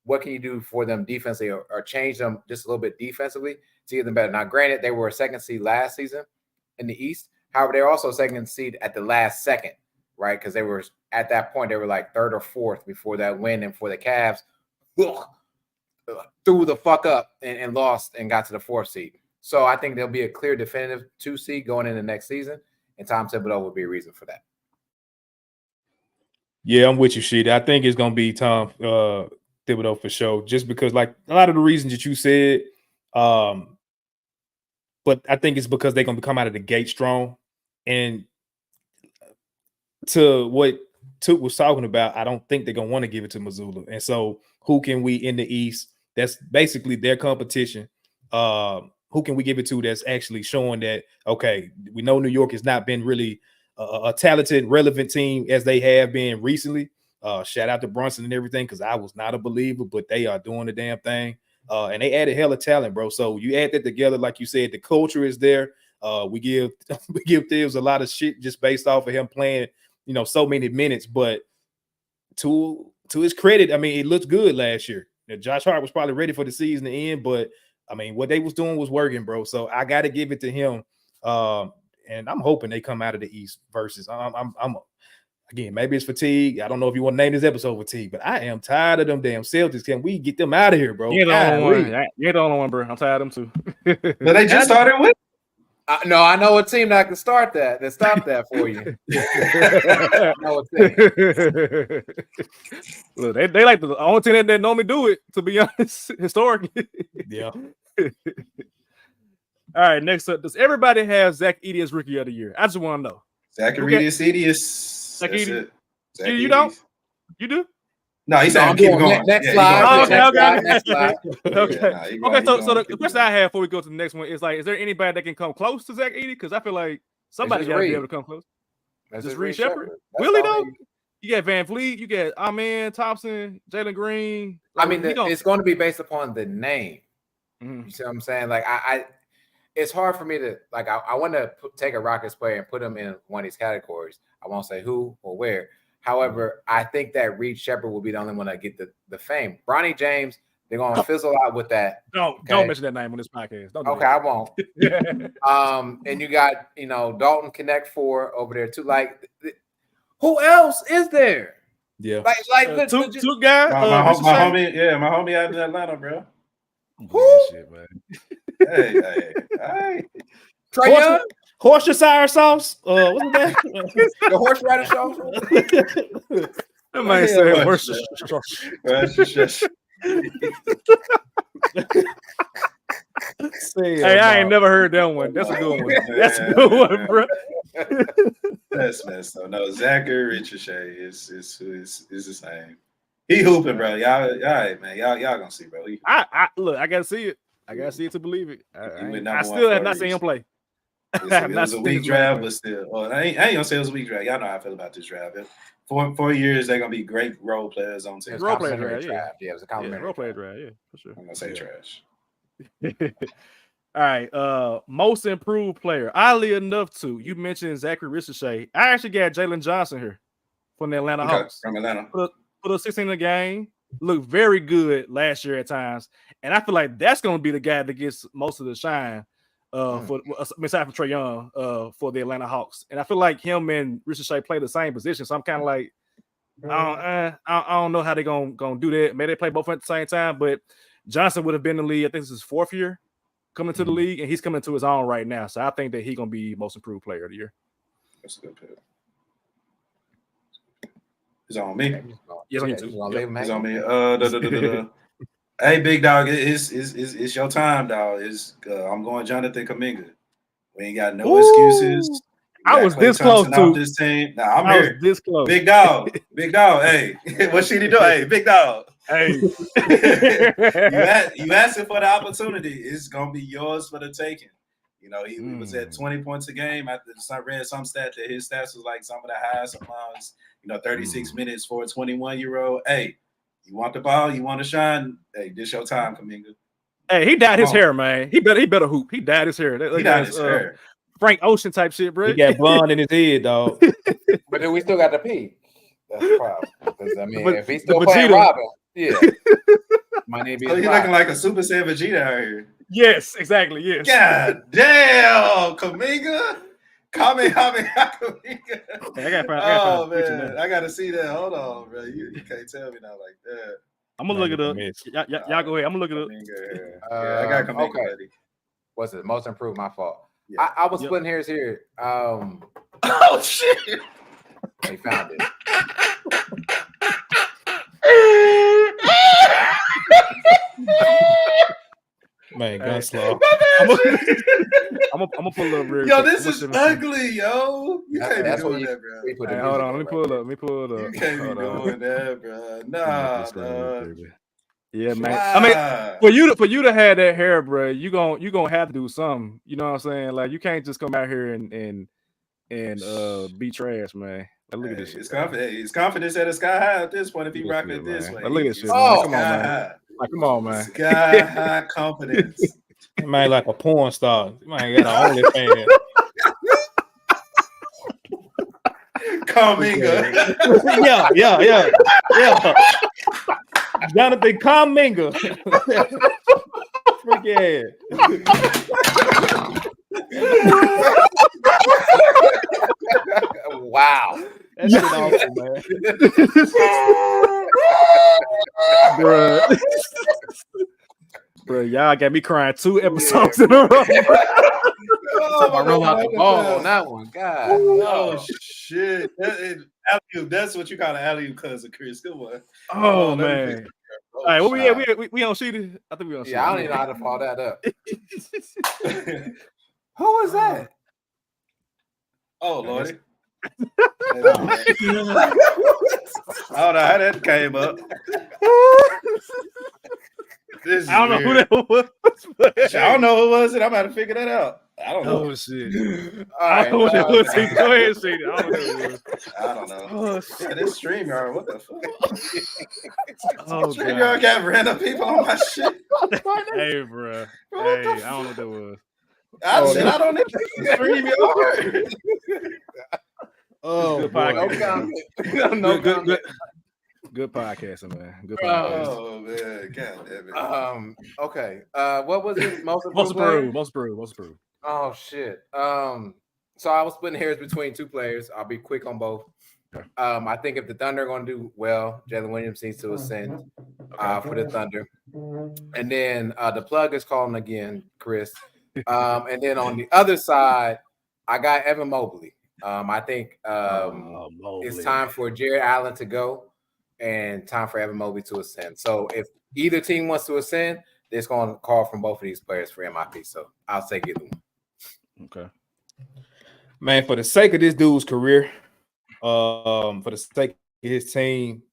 What can you do for them defensively or change them just a little bit defensively to get them better? Now, granted, they were a second seed last season in the East. However, they were also second seed at the last second, right? Because they were at that point, they were like third or fourth before that win. And for the Cavs, threw the fuck up and lost and got to the 4th seed. So I think there'll be a clear definitive 2 seed going into next season. And Tom Thibodeau will be a reason for that. Yeah, I'm with you, Sheeta. I think it's going to be Tom Thibodeau for sure, just because like a lot of the reasons that you said, but I think it's because they're going to come out of the gate strong. And to what Took was talking about, I don't think they're going to want to give it to Missoula. And so who can we in the East? That's basically their competition. Who can we give it to that's actually showing that, okay, we know New York has not been really a talented, relevant team as they have been recently. Shout out to Brunson and everything, because I was not a believer, but they are doing the damn thing. And they added hella talent, bro. So you add that together, like you said, the culture is there. We give Thibs a lot of shit just based off of him playing, so many minutes. But to his credit, I mean, it looked good last year. Now, Josh Hart was probably ready for the season to end, but I mean, what they was doing was working, bro. So I got to give it to him. And I'm hoping they come out of the East versus. I'm again, maybe it's fatigue. I don't know if you want to name this episode fatigue, but I am tired of them damn Celtics. Can we get them out of here, bro? You're the only one. You're the only one, bro. I'm tired of them too. But they just started with. No, I know a team that can start that. That stop that for you. I know a team. Look, they like the only team that normally do it. To be honest, historically. Yeah. All right, next up, does everybody have Zach Edey as Rookie of the Year? I just want to know. Zacharias Edius. Zach Edey. You don't? You do? No, he's saying keep going. Next slide. Okay. So the question I have before we go to the next one is like, is there anybody that can come close to Zach Edey? Because I feel like somebody's got to be able to come close. Just Reed Shepherd. Really though? You got Van Vliet, you got Amen Thompson, Jalen Green. I mean, it's going to be based upon the name. Mm-hmm. You see what I'm saying? Like it's hard for me to like. I want to take a Rockets player and put him in one of these categories. I won't say who or where. However, I think that Reed Shepherd will be the only one that get the fame. Bronny James, they're going to fizzle out with that. Don't mention that name on this podcast. Don't do okay, that. I won't. And you got Dalton Connect 4 over there too. Like, who else is there? Yeah, like two guys. My homie out in Atlanta, bro. Shit, man. Hey. All right. Trae Young, Worcestershire sauce. What's that? the horseradish sauce. That man said Worcestershire. Hey, I ain't never heard that one. That's a good one. That's a good one, bro. That's messed up. No, Zachary Richardson is the same. He hooping, bro. Y'all, all right, man. Y'all gonna see, bro. I look. I gotta see it. I gotta see it to believe it. I still 1 have not seen him play. It was a weak draft, but still. Well, I ain't gonna say it was a weak draft. Y'all know how I feel about this draft. 4 years, they're gonna be great role players on team. Role player draft, Yeah, it was a complimentary role player draft, yeah, for sure. I'm gonna say trash. All right, most improved player. Oddly enough, you mentioned Zachary Richardson. I actually got Jalen Johnson here from the Atlanta Hawks. From Atlanta. Put a 16 in the game. Looked very good last year at times, and I feel like that's going to be the guy that gets most of the shine. Aside from Trae Young, for the Atlanta Hawks, and I feel like him and Richardson play the same position. So I'm kind of like, I don't know how they're gonna do that. Maybe they play both at the same time, but Johnson would have been in the league. I think this is his 4th year coming to the league, and he's coming to his own right now. So I think that he's gonna be most improved player of the year. That's a good pick. It's on me. Yes, on you too. It's on me. Hey, big dog, it's your time, dog. I'm going Jonathan Kuminga. We ain't got no excuses. I was this close to this team. Nah, I'm here. Was this close. Big dog. Hey, what should he do? Hey, big dog. Hey, you asking for the opportunity. It's gonna be yours for the taking. You know, he was at 20 points a game. I read some stat that his stats was like some of the highest amounts. 36 minutes for a 21-year-old. Hey, you want the ball? You want to shine? Hey, this your time, Kuminga. Hey, he dyed his hair, man. He better hoop. He dyed his hair. He dyed his hair. Frank Ocean type shit, bro. He got blonde in his head, dog. But then we still got the P. That's the problem. Because if he's still playing Robin, my name is. So he's looking like a Super Saiyan Vegeta out here. Yes, exactly. Yes. God damn, Kuminga. Kamehameha Kuminga. Oh man, I gotta see that. Hold on, bro. You can't tell me now like that. I'm gonna look it up. Y'all go ahead. I'm gonna look it up. I got Kuminga ready. What's it? Most improved. My fault. Yeah. I was splitting hairs here. Oh shit! They found it. Man, gun slow. I'm gonna pull up real Yo, quick. this is ugly, yo. You can't be doing that, bro. Hey, hold on, let me pull it up. You can't be doing that, bro. Nah, yeah, man. I mean, for you to have that hair, bro, you gonna have to do something. You know what I'm saying? Like, you can't just come out here and be trash, man. Like, look at this shit. His confidence at a sky high at this point if he rocking it this way. Like, look at this shit. Oh, come on, man. Like, come on, man. Sky high confidence. Man, like a porn star. Man, got an OnlyFans. Kuminga. Yeah. Jonathan Kuminga. Freak ass. Wow. That's awesome, man. Bro, y'all got me crying 2 episodes in a row. I roll out the ball on that one. God. Oh shit. That's what you call an alley-oop, cousin Chris. Good one. Oh man. All right, what we on Sheedy? I think we on Sheedy. Yeah, I don't even know how to follow that up. Who was that? Oh Lordy. I don't know how that came up. I don't know who that was. I don't know who it was, and I'm about to figure that out. I don't know. Oh shit! I don't know what it was. Go ahead, Sheedy. I don't know who it was. I don't know. Oh shit! This StreamYard, what the fuck? StreamYard got random people on my shit. Hey, bro. Hey, I don't know what that was. I don't need StreamYard. Oh, good podcast. Good podcasting, man. Good podcasting. Oh man, god damn it. Okay. What was it? Most improved. Oh shit. So I was splitting hairs between 2 players. I'll be quick on both. I think if the Thunder are going to do well, Jalen Williams needs to ascend for the Thunder. And then the plug is calling again, Chris. And then on the other side, I got Evan Mobley. I think it's time for Jared Allen to go and time for Evan Mobley to ascend. So if either team wants to ascend, it's going to call from both of these players for MIP. So I'll take either one. Okay. Man, for the sake of this dude's career, for the sake of his team,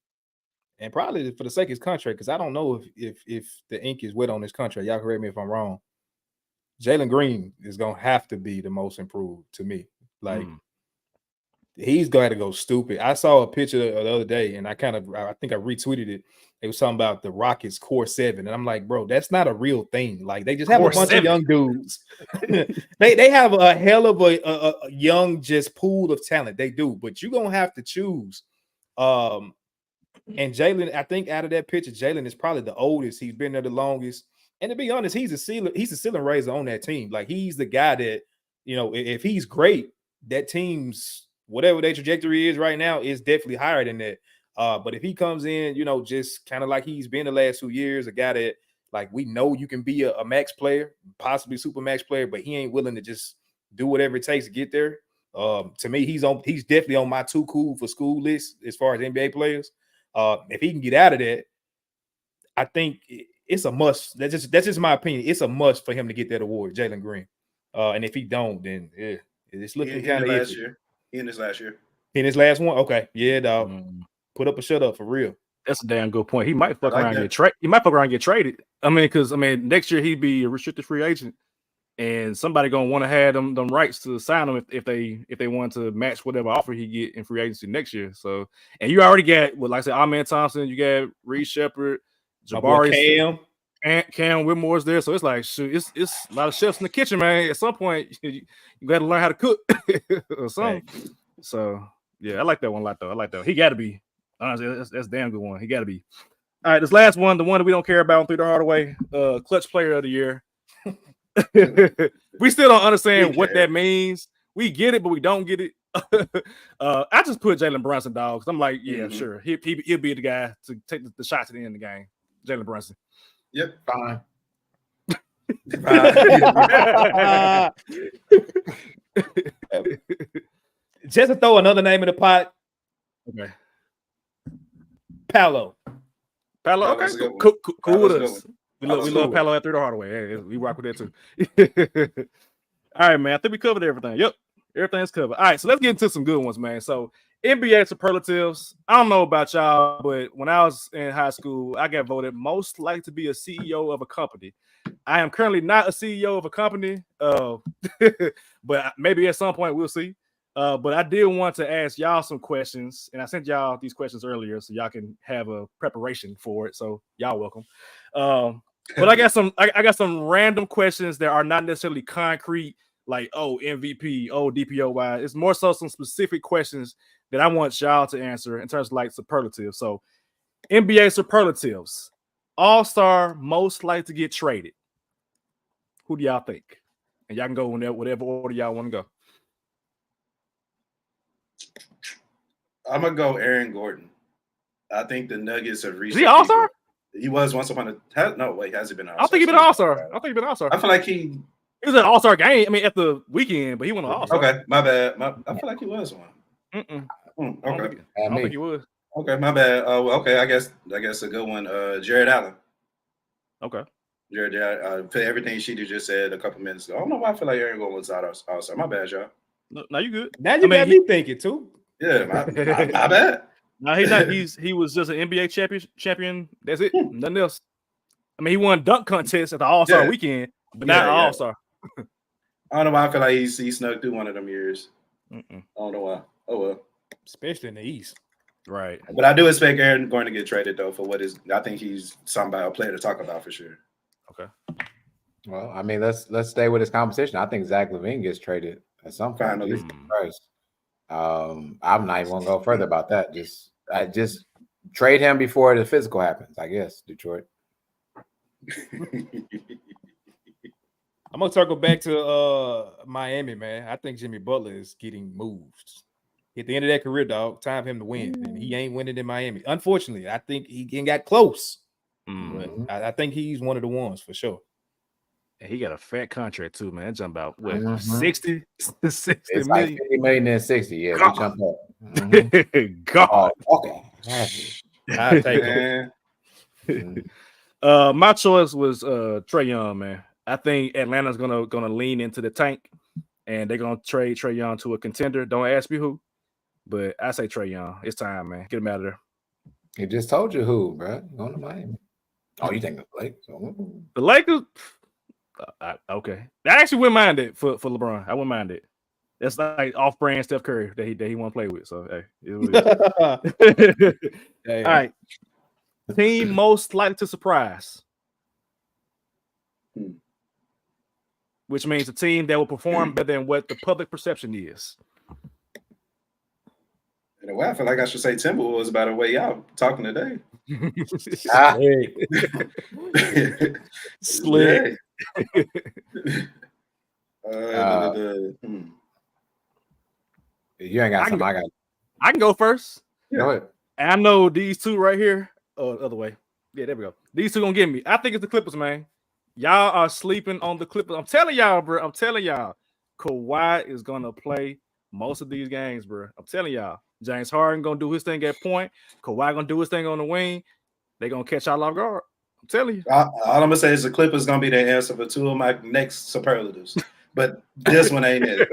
and probably for the sake of his contract, because I don't know if the ink is wet on this contract. Y'all correct me if I'm wrong. Jalen Green is gonna have to be the most improved to me. Like he's going to go stupid. I saw a picture the other day, and I think I retweeted it. It was something about the Rockets core 7, and I'm like, bro, that's not a real thing. Like they just have a bunch of young dudes. they have a hell of a young just pool of talent. They do, but you're gonna have to choose. And Jalen, I think out of that picture, Jalen is probably the oldest. He's been there the longest. And to be honest, he's a ceiling raiser on that team. Like he's the guy that, if he's great, that team's whatever their trajectory is right now is definitely higher than that. But if he comes in, just kind of like he's been the last 2 years, a guy that like we know you can be a max player, possibly super max player, but he ain't willing to just do whatever it takes to get there. To me, he's definitely on my too cool for school list as far as NBA players. If he can get out of that, I think it's a must. That's just my opinion. It's a must for him to get that award, Jalen Green. And if he don't, then it's looking kind of last year. In his last year. In his last one? Okay. Yeah, dog. Put up a shut up for real. That's a damn good point. He might fuck around and get traded. He might fuck around and get traded. Because next year he'd be a restricted free agent, and somebody gonna want to have them rights to sign him if they want to match whatever offer he get in free agency next year. So, and you already got like I said, Amen Thompson, you got Reed Shepard, Jabari, Cam Whitmore's there. So it's like shoot, it's a lot of chefs in the kitchen, man. At some point, you got to learn how to cook or something. Right. So yeah, I like that one a lot though. I like that. He got to be. Honestly, that's a damn good one. He got to be. All right, this last one, the one that we don't care about through the Hardaway, clutch player of the year. We still don't understand what that means. We get it, but we don't get it. I just put Jalen Brunson, dog, because I'm like, yeah, sure. He'll be the guy to take the shot to the end of the game. Jalen Brunson. Yep, fine. Just to throw another name in the pot. Okay. Paolo. Okay. Cool with us. We love Paolo after the Hardaway. Hey, we rock with that too. All right, man. I think we covered everything. Yep. Everything's covered. All right, so let's get into some good ones, man. So NBA superlatives. I don't know about y'all, but when I was in high school, I got voted most likely to be a CEO of a company. I am currently not a CEO of a company, but maybe at some point we'll see. But I did want to ask y'all some questions, and I sent y'all these questions earlier so y'all can have a preparation for it. So y'all welcome. But I got some random questions that are not necessarily concrete, like MVP, DPOY. It's more so some specific questions that I want y'all to answer in terms of like superlatives. So NBA superlatives, all-star most likely to get traded. Who do y'all think? And y'all can go in there, whatever order y'all want to go. I'm gonna go Aaron Gordon. I think the Nuggets have reached. Is he all-star? He was once upon a. No, wait, has he been all-star? I think he's been all-star. I feel like he was an all-star game. I mean, at the weekend, but he went all-star. Okay, my bad. I feel like he was one. Okay, I don't think he was. Okay, my bad. Okay, I guess a good one. Jared Allen. Okay. Jared, for everything she just said a couple minutes ago. I don't know why I feel like Aaron Gordon was all-star. My bad, y'all. No, you good. Now you got me thinking too. Yeah, my bad. No, he's not. He was just an NBA champion. That's it. Nothing else. I mean, he won dunk contest at the All-Star weekend, but not All-Star. I don't know why I feel like he snuck through one of them years. I don't know why. Oh well. Especially in the East. Right. But I do expect Aaron going to get traded though for what is. I think he's a player to talk about for sure. Okay. Well, I mean, let's stay with his competition. I think Zach LaVine gets traded at some point. Finally. I'm not even gonna go further about that. Just trade him before the physical happens, I guess. Detroit. I'm gonna circle back to Miami, man. I think Jimmy Butler is getting moved. At the end of that career, dog, time for him to win, and he ain't winning in Miami. Unfortunately, I think he got close, But I think he's one of the ones for sure. And he got a fat contract too, man. That jump about what 60 It's million. like 50 million and 60. Yeah, God. we jumped up. God. Okay. I take him. My choice was Trae Young, man. I think Atlanta's gonna lean into the tank and they're gonna trade Trae Young to a contender. Don't ask me who, but I say Trae Young. It's time, man. Get him out of there. He just told you who, bro. Going to Miami. Oh, you think the Lakers? The Lakers? Okay. I actually wouldn't mind it for LeBron. I wouldn't mind it. That's like off-brand Steph Curry that he want to play with. So hey, all right. Team most likely to surprise, which means a team that will perform better than what the public perception is. In a way, I feel like I should say Timberwolves by the way y'all talking today. Slick. You ain't got something. I can go first. Go ahead. I know these two right here. Oh, the other way. Yeah, there we go. These two gonna get me. I think it's the Clippers, man. Y'all are sleeping on the Clippers. I'm telling y'all, bro. I'm telling y'all. Kawhi is gonna play most of these games, bro. I'm telling y'all. James Harden gonna do his thing at point. Kawhi gonna do his thing on the wing. They gonna catch y'all off guard. I'm telling you. All I'm gonna say is the Clippers gonna be the answer for two of my next superlatives, but this one ain't it.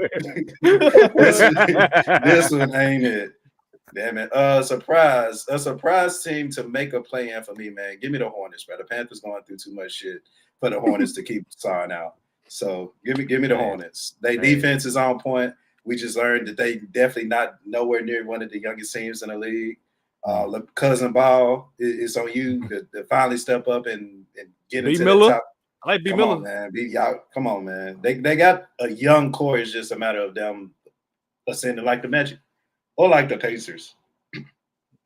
this one ain't it. Damn it. A surprise team to make a play-in for me, man. Give me the Hornets, bro. The Panthers going through too much shit for the Hornets to keep signing out. So give me the Hornets. Their defense is on point. We just learned that they definitely not nowhere near one of the youngest teams in the league. Cousin Ball, it's on you to finally step up and get into the top. I like B. Miller, man. Come on, man. They got a young core. It's just a matter of them ascending like the Magic or like the Pacers.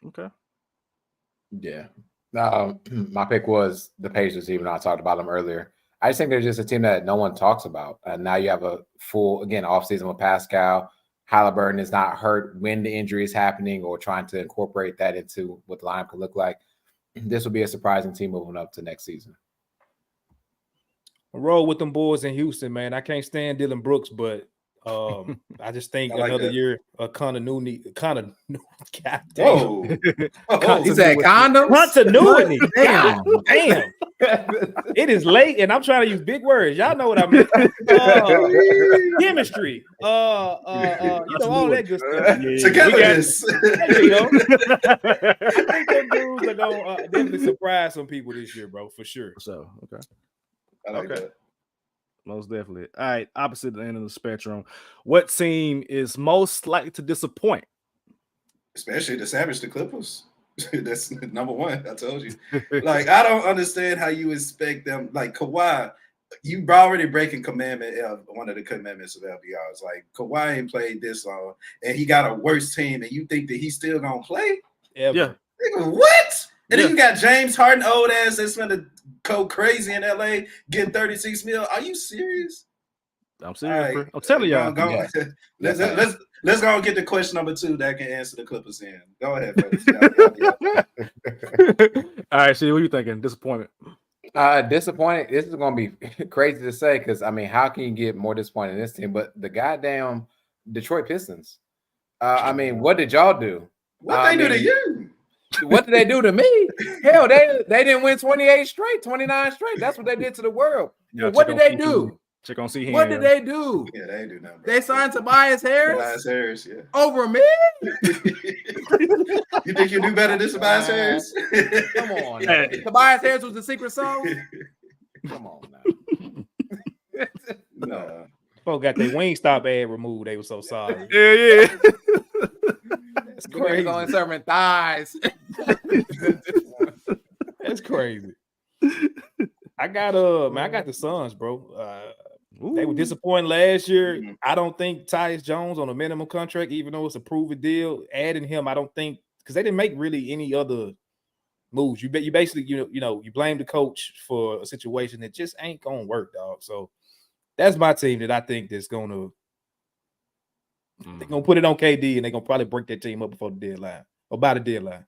Okay. Yeah. My pick was the Pacers, even though I talked about them earlier. I just think they're just a team that no one talks about. And now you have a full, again, offseason with Pascal. Halliburton is not hurt when the injury is happening or trying to incorporate that into what the lineup could look like. This will be a surprising team moving up to next season. I roll with them boys in Houston, man. I can't stand Dylan Brooks, but I just think another year of continuity. God damn. He said condom? Continuity. Damn. It is late, and I'm trying to use big words. Y'all know what I mean. Chemistry. All that good stuff. Togetherness. There you go. I think them dudes are going to definitely surprise some people this year, bro, for sure. So, okay. I like that. Most definitely. All right, opposite the end of the spectrum. What team is most likely to disappoint? Especially to savage the Clippers. That's number one. I told you. Like, I don't understand how you expect them. Like, Kawhi, you already breaking one of the commandments of LBRs. Like, Kawhi ain't played this long, and he got a worse team, and you think that he's still going to play? Yeah. Nigga, what? And then you got James Harden, old ass, that's going to go crazy in LA, getting 36 mil. Are you serious? I'm serious, bro. I'm telling y'all. Let's go and get to question number 2 that can answer the Clippers in. Go ahead, fellas. All right, see, what are you thinking? Disappointment. Disappointed. This is going to be crazy to say because, I mean, how can you get more disappointed in this team? But the goddamn Detroit Pistons. I mean, what did y'all do? What they do to you? What did they do to me? Hell, they didn't win 28 straight, 29 straight. That's what they did to the world. Yeah, what did they do? Check on C. What did they do? Yeah, they ain't do nothing. They signed Tobias Harris. Tobias Harris, yeah. Over me? You think you do better than Tobias Harris? Come on. Now. Tobias Harris was the secret sauce? Come on now. No. Folks got their Wingstop ad removed. They were so sorry. Yeah. That's crazy. Only serving thighs. That's crazy. I got the Suns, bro. They were disappointed last year. Mm-hmm. I don't think Tyus Jones on a minimum contract, even though it's a proven deal. Adding him, I don't think because they didn't make really any other moves. You basically you blame the coach for a situation that just ain't gonna work, dog. So that's my team that I think that's gonna they're gonna put it on KD and they're gonna probably break that team up before the deadline or by the deadline.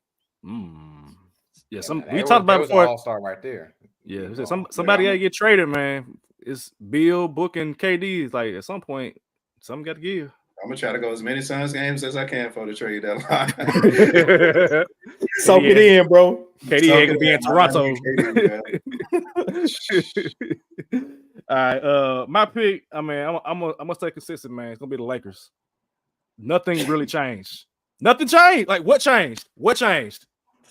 Yeah, man, we talked about it before. All-star right there. Yeah, somebody got to get traded, man. It's Bill, Book, and KD. It's like at some point, something got to give. I'm gonna try to go as many Suns games as I can for the trade deadline. Soak it in, bro. KD ain't gonna be in Toronto. All right, my pick. I mean, I'm gonna stay consistent, man. It's gonna be the Lakers. Nothing really changed. Nothing changed. Like what changed? What changed?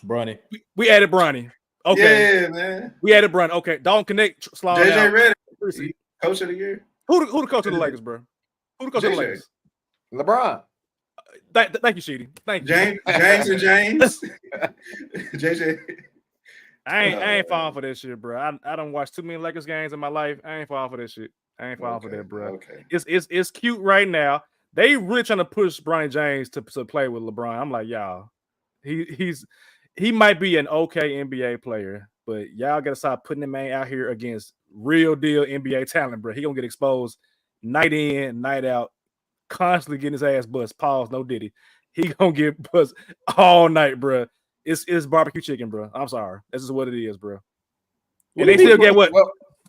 Bronny. We added Bronny. Okay, Yeah, man. We added Bronny. Okay, don't connect. JJ Redick, coach of the year. Who the coach of the Lakers, bro? Who the coach of the Lakers? LeBron. Thank you, Sheedy. Thank you. James and James. JJ. I ain't falling for this shit, bro. I don't watch too many Lakers games in my life. I ain't falling for this shit. I ain't falling for that, bro. Okay. It's cute right now. They really trying to push Bronny James to play with LeBron. I'm like, y'all, he might be an okay NBA player, but y'all gotta stop putting the man out here against real deal NBA talent, bro. He gonna get exposed night in, night out, constantly getting his ass bust. Pause, no Diddy. He gonna get bust all night, bro. It's barbecue chicken, bro. I'm sorry. This is what it is, bro. And they still get what?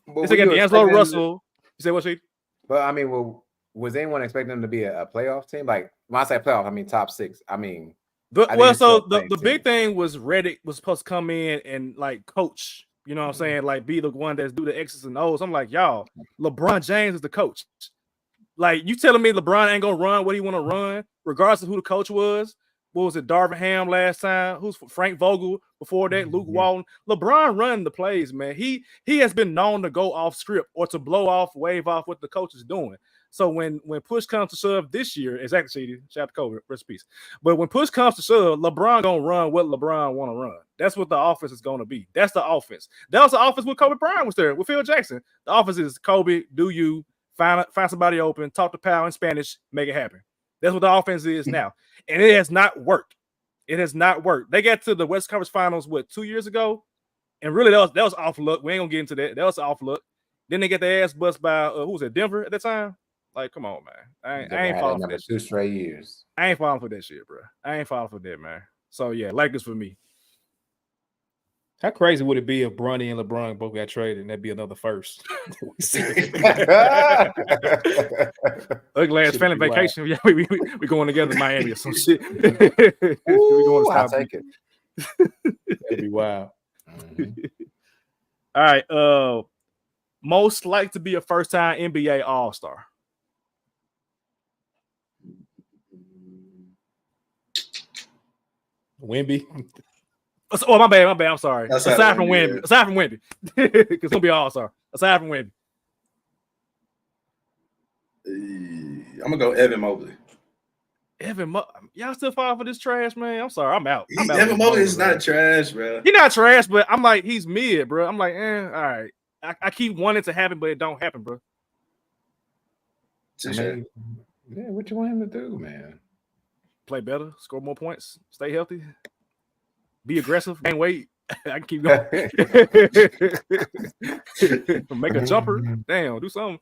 They still get D'Angelo Russell. You say what, Sheedy? But I mean, was anyone expecting them to be a playoff team? Like when I say playoff, I mean top 6. I mean, the big thing was Redick was supposed to come in and like coach. You know what I'm saying? Like be the one that's do the X's and O's. I'm like, y'all, LeBron James is the coach. Like you telling me LeBron ain't gonna run what he want to run, regardless of who the coach was. What was it, Darvin Ham last time? Who's Frank Vogel before that? Luke Walton. LeBron running the plays, man. He has been known to go off script or to blow off, wave off what the coach is doing. So when push comes to shove this year, exactly, Shady, shout out to Kobe, rest in peace. But when push comes to shove, LeBron gonna run what LeBron want to run. That's what the offense is gonna be. That's the offense. That was the offense when Kobe Bryant was there with Phil Jackson. The offense is Kobe, do you find somebody open, talk to Powell in Spanish, make it happen. That's what the offense is now. And it has not worked. It has not worked. They got to the West Conference Finals, 2 years ago? And really, that was off luck. We ain't gonna get into that. That was off luck. Then they get their ass bust by who was it, Denver at the time? Like, come on, man. I ain't falling for that. 2 straight years. I ain't falling for that shit, bro. I ain't falling for that, man. So yeah, Lakers for me. How crazy would it be if Bronny and LeBron both got traded and that'd be another first? Ugly ass family vacation. Yeah, we going together to Miami or some shit. We going to I'll take it. That'd be wild. All right. Most likely to be a first-time NBA All-Star. Wemby. Oh, my bad. I'm sorry. Aside from Wemby. Because he'll be All-Star. Aside from Wemby. I'm going to go Evan Mobley. Y'all still falling for this trash, man? I'm sorry. I'm out. Evan Mobley is not trash, bro. He's not trash, but I'm like, he's mid, bro. I'm like, all right. I keep wanting it to happen, but it don't happen, bro. I mean, yeah, what you want him to do, man? Play better, score more points, stay healthy, be aggressive, gain weight. I can keep going. Make a jumper. Damn, do something.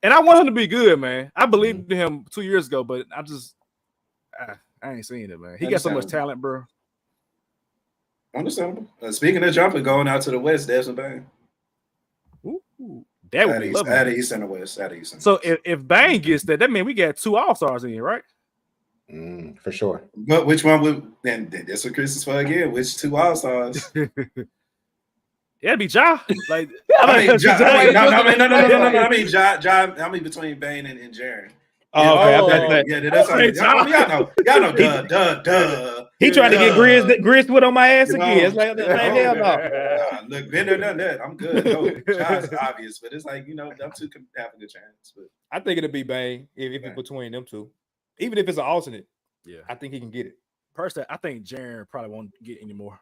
And I want him to be good, man. I believed in him 2 years ago, but I ain't seeing it, man. He got so much talent, bro. Understandable. Speaking of jumper, going out to the West, Desmond Bain. Ooh, that would be lovely. Out of East and the West. So if Bain gets that means we got 2 All-Stars in here, right? For sure. But which one would? And that's what Chris is for again. Which 2 All-Stars? It'd be Ja. Like no. I mean Ja. I mean between Bain and Jaren. Oh, okay. Yeah, that's y'all know. Duh. He trying to get grist with on my ass again. It's like hell no. Look, been there, done that. I'm good. No, Ja's obvious, but it's like them 2 can have a good chance. But I think it'll be Bain if it's between them 2. Even if it's an alternate, I think he can get it. Personally, I think Jaren probably won't get any more.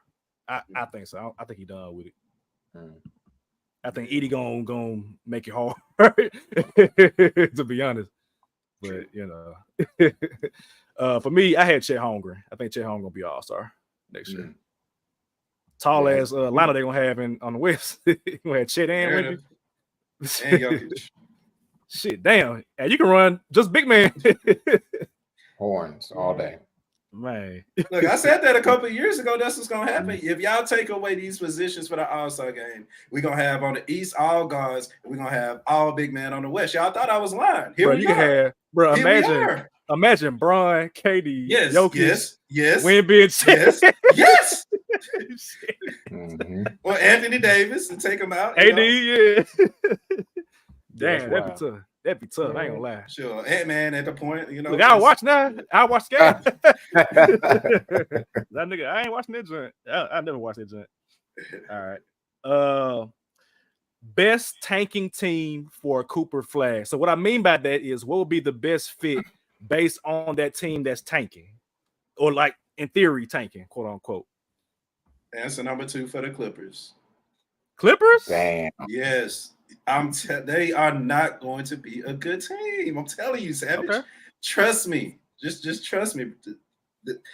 I think so. I think he's done with it. I think Edie gonna make it hard, to be honest. But for me, I had Chet Holmgren. I think Chet Holmgren gonna be All-Star next year. Tall ass lineup they're gonna have on the West. Gonna have Chet and Jokic. Shit, damn. And you can run just big man. Horns all day. Man. Look, I said that a couple of years ago. That's what's gonna happen. If y'all take away these positions for the All-Star game, we're gonna have on the East all guards, and we're gonna have all big men on the West. Y'all thought I was lying. Here Bro, we you can are. have, bro. Here Imagine Bron, KD, yes, Jokic, yes, Wemby, yes, yes. Mhm. Or Anthony Davis and take him out. AD, yeah. Damn, That's that'd be tough. That'd be tough. I ain't gonna lie. Sure, Ant-Man at the point, you know. Look, I'll watch now. I'll watch the game. That nigga, I ain't watching that joint. I never watched that joint. All right. Best tanking team for Cooper Flag. So what I mean by that is what would be the best fit based on that team that's tanking, or like in theory tanking, quote unquote. Answer number 2 for the Clippers. Clippers? Damn. Yes, they are not going to be a good team. I'm telling you, Savage. Okay. Trust me. Just trust me.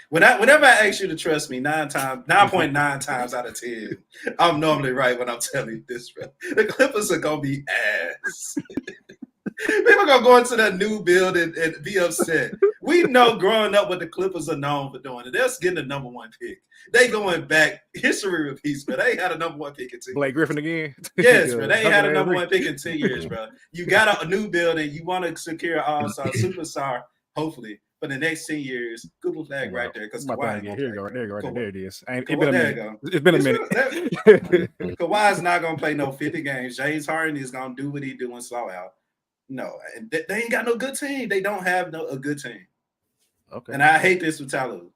Whenever I ask you to trust me, 9.9 times out of 10, I'm normally right when I'm telling you this, bro. The Clippers are gonna be ass. People are gonna go into that new building and be upset. We know growing up what the Clippers are known for doing. They're getting the number 1 pick. They going back, history repeats, but they ain't had a number 1 pick in 10 years. Blake Griffin again? Yes, bro. They ain't had a number 1 pick in 10 years, bro. You got a new building. You want to secure all-star, superstar, hopefully, for the next 10 years. Google Flag right there. Because There it is. It's been a there minute. you go. It's been a minute. Kawhi's not gonna play no 50 games. James Harden is gonna do what he do and slow out. No, they ain't got no good team. They don't have a good team. Okay. And I hate this with Tyloo.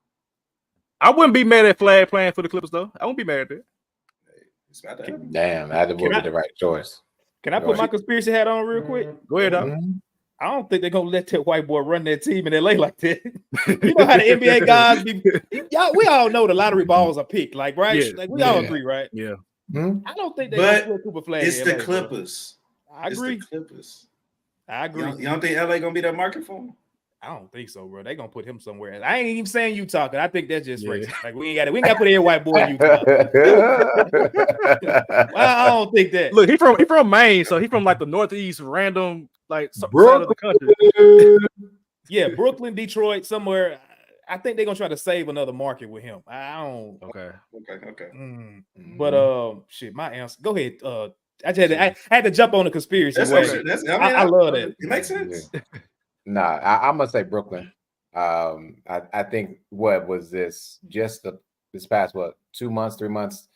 I wouldn't be mad at Flag playing for the Clippers though. I wouldn't be mad at that. It's about that. Damn, that would be the right choice. Can I put my conspiracy hat on real quick? Go ahead, dog. I don't think they're gonna let that white boy run that team in LA like that. You know how the NBA guys be. Y'all, we all know the lottery balls are picked, like right? Yeah. Like we all agree, right? Yeah. I don't think they're gonna put Cooper Flag. It's in the LA, Clippers. bro. I agree. It's the Clippers. I agree. You don't think LA gonna be that market for him? I don't think so, bro. They're gonna put him somewhere else. I ain't even saying Utah, because I think that's just Yeah. racist. Like we ain't got to put every white boy in Utah. Well, I don't think that. Look, he from Maine, so he from like the northeast, random like side of the country. Yeah, Brooklyn, Detroit, somewhere. I think they're gonna try to save another market with him. I don't. Okay. But shit, my answer. Go ahead. I had to jump on the conspiracy. That's Way. okay. I love that. It makes sense. Nah, I'm gonna say Brooklyn. I think what was this past 3 months?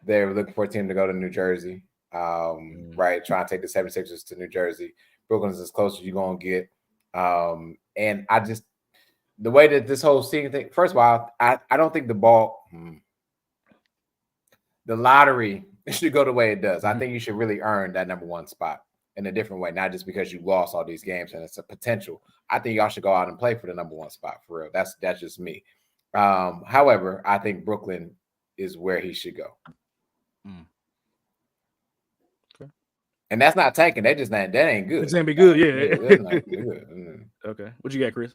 They were looking for a team to go to New Jersey. Right, trying to take the 76ers to New Jersey. Brooklyn's as close as you're gonna get. And I just the way that this whole season thing, first of all, I don't think the lottery should go the way it does. I think you should really earn that number 1 spot in a different way, not just because you lost all these games and it's a potential. I think y'all should go out and play for the number 1 spot for real. That's just me. However, I think Brooklyn is where he should go. Okay. And that's not tanking. That ain't good. It's gonna be good, yeah. That's not good. Okay. What you got, Chris?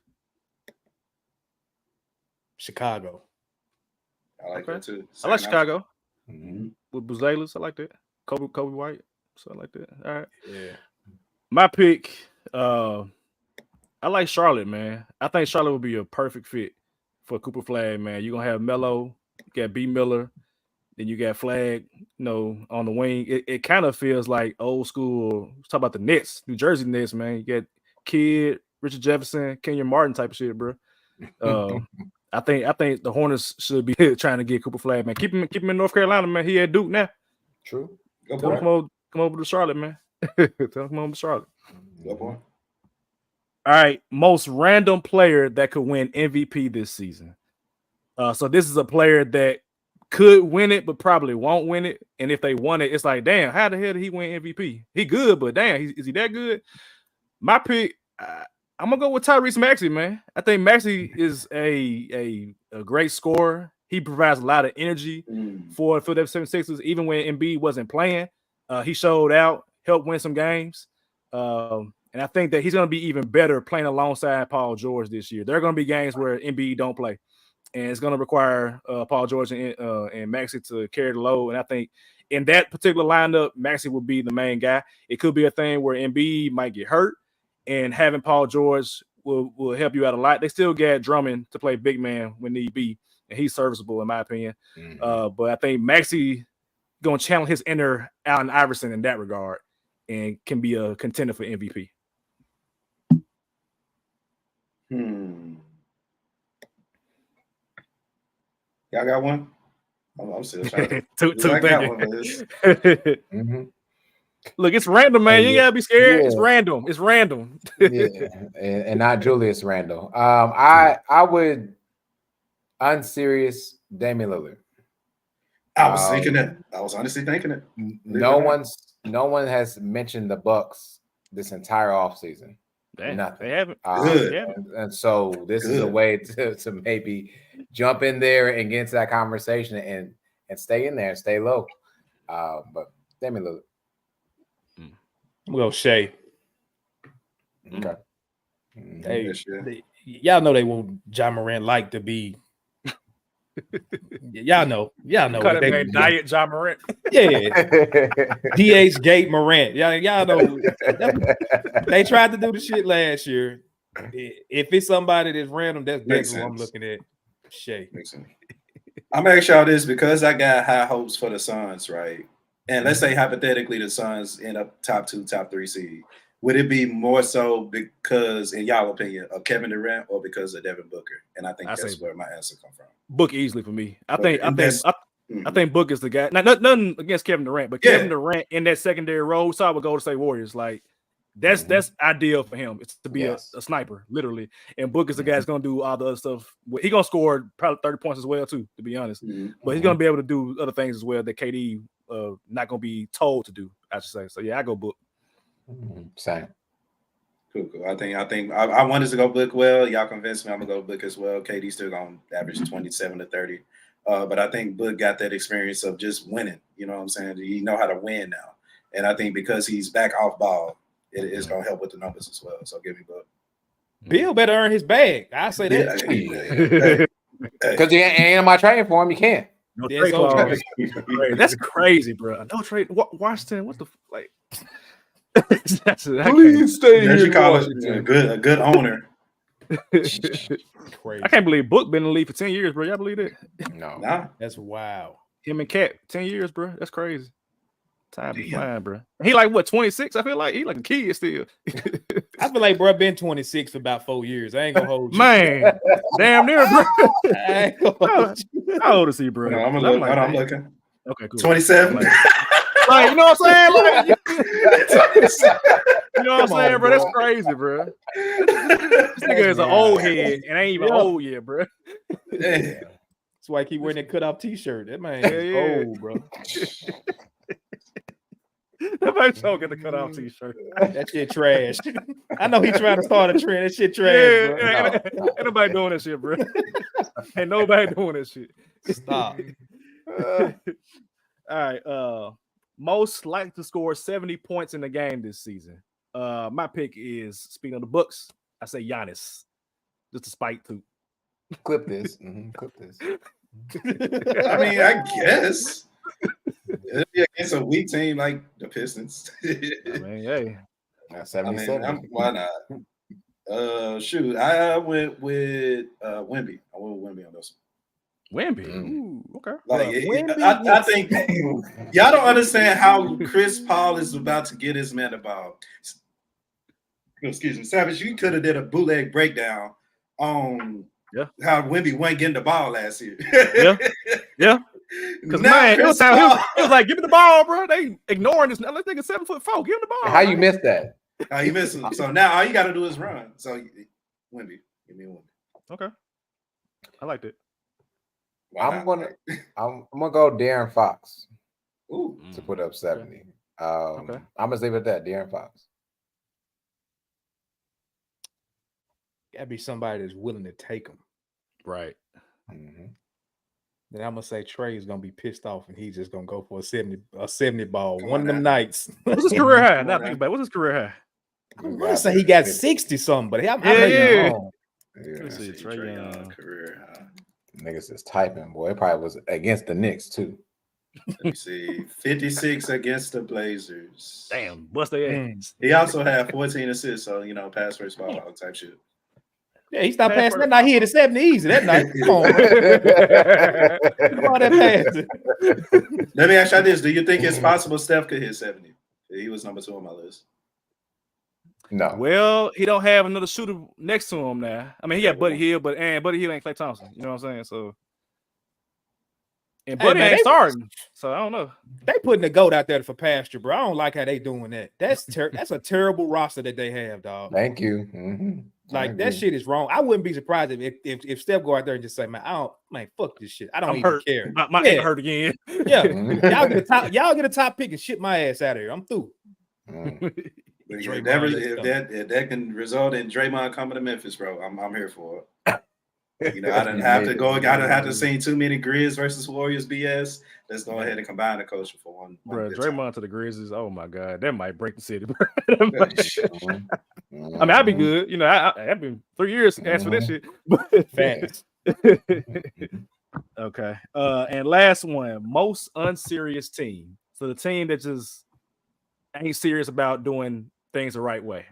Chicago. I like that too. I like Chicago. Mm-hmm. With Buzelis, I like that. Kobe White, so I like that. All right. Yeah. My pick, I like Charlotte, man. I think Charlotte would be a perfect fit for Cooper Flag, man. You're gonna have Melo, you got B Miller, then you got Flag, on the wing. It kind of feels like old school. Let's talk about the Nets, New Jersey Nets, man. You got Kidd, Richard Jefferson, Kenyon Martin type of shit, bro. I think the Hornets should be trying to get Cooper Flag, man. Keep him in North Carolina, man. He at Duke now. True. Tell him come over to Charlotte, man. Tell him come over to Charlotte. Go for it. All right, most random player that could win MVP this season. So this is a player that could win it, but probably won't win it. And if they won it, it's like, damn, how the hell did he win MVP? He good, but damn, is he that good? My pick, I'm gonna go with Tyrese Maxey, man. I think Maxey is a great scorer. He provides a lot of energy for the 76ers, even when Embiid wasn't playing. He showed out, helped win some games. And I think that he's going to be even better playing alongside Paul George this year. There are going to be games where Embiid don't play, and it's going to require Paul George and Maxey to carry the load. And I think in that particular lineup, Maxey will be the main guy. It could be a thing where Embiid might get hurt, and having Paul George will help you out a lot. They still got Drummond to play big man when need be, and he's serviceable in my opinion. But I think Maxey gonna channel his inner Allen Iverson in that regard, and can be a contender for MVP. Y'all got one? I'm still trying to I got one of this. Look, it's random, man. You gotta be scared. It's random. It's random. and not Julius Randle. I would unserious Damian Lillard. I was thinking that. I was honestly thinking it. No one has mentioned the Bucks this entire offseason. Nothing. They haven't. And so this is a way to maybe jump in there and get into that conversation and stay in there and stay low. But Damian Lillard. Well, Shea. Okay. Y'all know they want Ja Morant like to be. Y'all know. Cut it, man. Diet Ja Morant. Yeah. DH Gate Morant. Y'all know. They tried to do the shit last year. If it's somebody that's random, that's definitely what I'm looking at. Shea. I'm gonna ask y'all this because I got high hopes for the Suns, right? And let's say hypothetically the Suns end up top 2, top 3 seed. Would it be more so because, in y'all opinion, of Kevin Durant or because of Devin Booker? And I think that's where my answer comes from. Book easily for me. I think Book is the guy. Now, nothing against Kevin Durant, but Kevin Durant in that secondary role, so I would go to say Warriors. Like that's ideal for him. It's to be a sniper, literally. And Book is the guy that's gonna do all the other stuff. He's gonna score probably 30 points as well, too, to be honest. But he's gonna be able to do other things as well that KD not gonna be told to do, I should say. So I go Book. Same. Cool. I think I wanted to go Book. Well, y'all convinced me I'm gonna go Book as well. KD still gonna average 27 to 30. But I think Book got that experience of just winning. You know what I'm saying? He know how to win now. And I think because he's back off ball, it is gonna help with the numbers as well. So give me Book. Bill better earn his bag. I say that. Because you ain't nobody trading for him, you can't. No trade clause. That's crazy, bro. No trade. Washington, what the like? Please stay here. You call it a good owner. Crazy. I can't believe Book been in the league for 10 years, bro. Y'all believe that? No. That's wild. Him and Cat, 10 years, bro. That's crazy. Time be flying, bro. He like what, 26? I feel like he like a kid still. I feel like bro been 26 for about 4 years. I ain't gonna hold you. Man, damn near, bro. I ain't gonna hold you. How old is he, bro? No, I'm looking. Okay, cool. 27. Like, you know what I'm saying? Like, you know what I'm saying, bro? That's crazy, bro. This nigga is an old head and ain't even old yet, bro. That's why I keep wearing that cut-off t-shirt. That man is old, bro. That man so get the cut-off t-shirt. That shit trash. I know he trying to start a trend. That shit trash, bro. Ain't nobody doing that shit, bro. Ain't nobody doing that shit. Stop. All right. Most likely to score 70 points in the game this season. My pick is, speaking of the Bucks, I say Giannis. Just a spike too. Clip this. Clip this. I mean, I guess. It'll be against a weak team like the Pistons. I mean, hey. 77. Why not? Shoot, I went with Wemby. I went with Wemby on this one. Wemby. Ooh, okay. Like, I think y'all don't understand how Chris Paul is about to get his man the ball. Excuse me, Savage. You could have did a bootleg breakdown on how Wemby wasn't getting the ball last year. Yeah. Because man, it was like, give me the ball, bro. They ignoring this. Let's think 7'4". Give him the ball. How you missed that? How you missed him? So now all you got to do is run. So Wemby, give me Wemby. Okay, I liked it. I'm gonna go De'Aaron Fox. Ooh. To put up 70. I'm gonna leave it at that. De'Aaron Fox. Gotta be somebody that's willing to take him. Right. Then I'm gonna say Trey is gonna be pissed off and he's just gonna go for a 70 ball. One of them nights. What's his career high? Not think about it. What's his career high? I'm gonna say he got 60 something, but yeah. Let's see, Trey Young career high. Niggas is typing, boy. It probably was against the Knicks too. Let me see. 56 against the Blazers. Damn, bust their ass. He also had 14 assists, so pass first ball type shit. Yeah, he stopped passing that night. He hit a 70 easy that night. Come on, bro. Come on, that pass. Let me ask you this: do you think it's possible Steph could hit 70? He was number 2 on my list. No. Well, he don't have another shooter next to him now. I mean, he got Buddy Hield, but Buddy Hield ain't Klay Thompson. You know what I'm saying? So, and Buddy ain't starting. So I don't know. They putting the GOAT out there for pasture, bro. I don't like how they doing that. That's a terrible roster that they have, dog. Thank you. Mm-hmm. Like that shit is wrong. I wouldn't be surprised if Steph go out there and just say, man, fuck this shit. I don't even care. My ankle hurt again. Yeah, y'all get a top pick and shit my ass out of here. I'm through. If that can result in Draymond coming to Memphis, bro, I'm here for it. You know, I didn't have to go. I didn't have to see too many Grizz versus Warriors BS. Let's go ahead and combine the culture for one. Bro, Draymond to the Grizzlies. Oh my God, that might break the city. I mean, I'd be good. You know, I've been 3 years asked for this shit. Facts. Okay. And last one, most unserious team. So the team that just ain't serious about doing things the right way.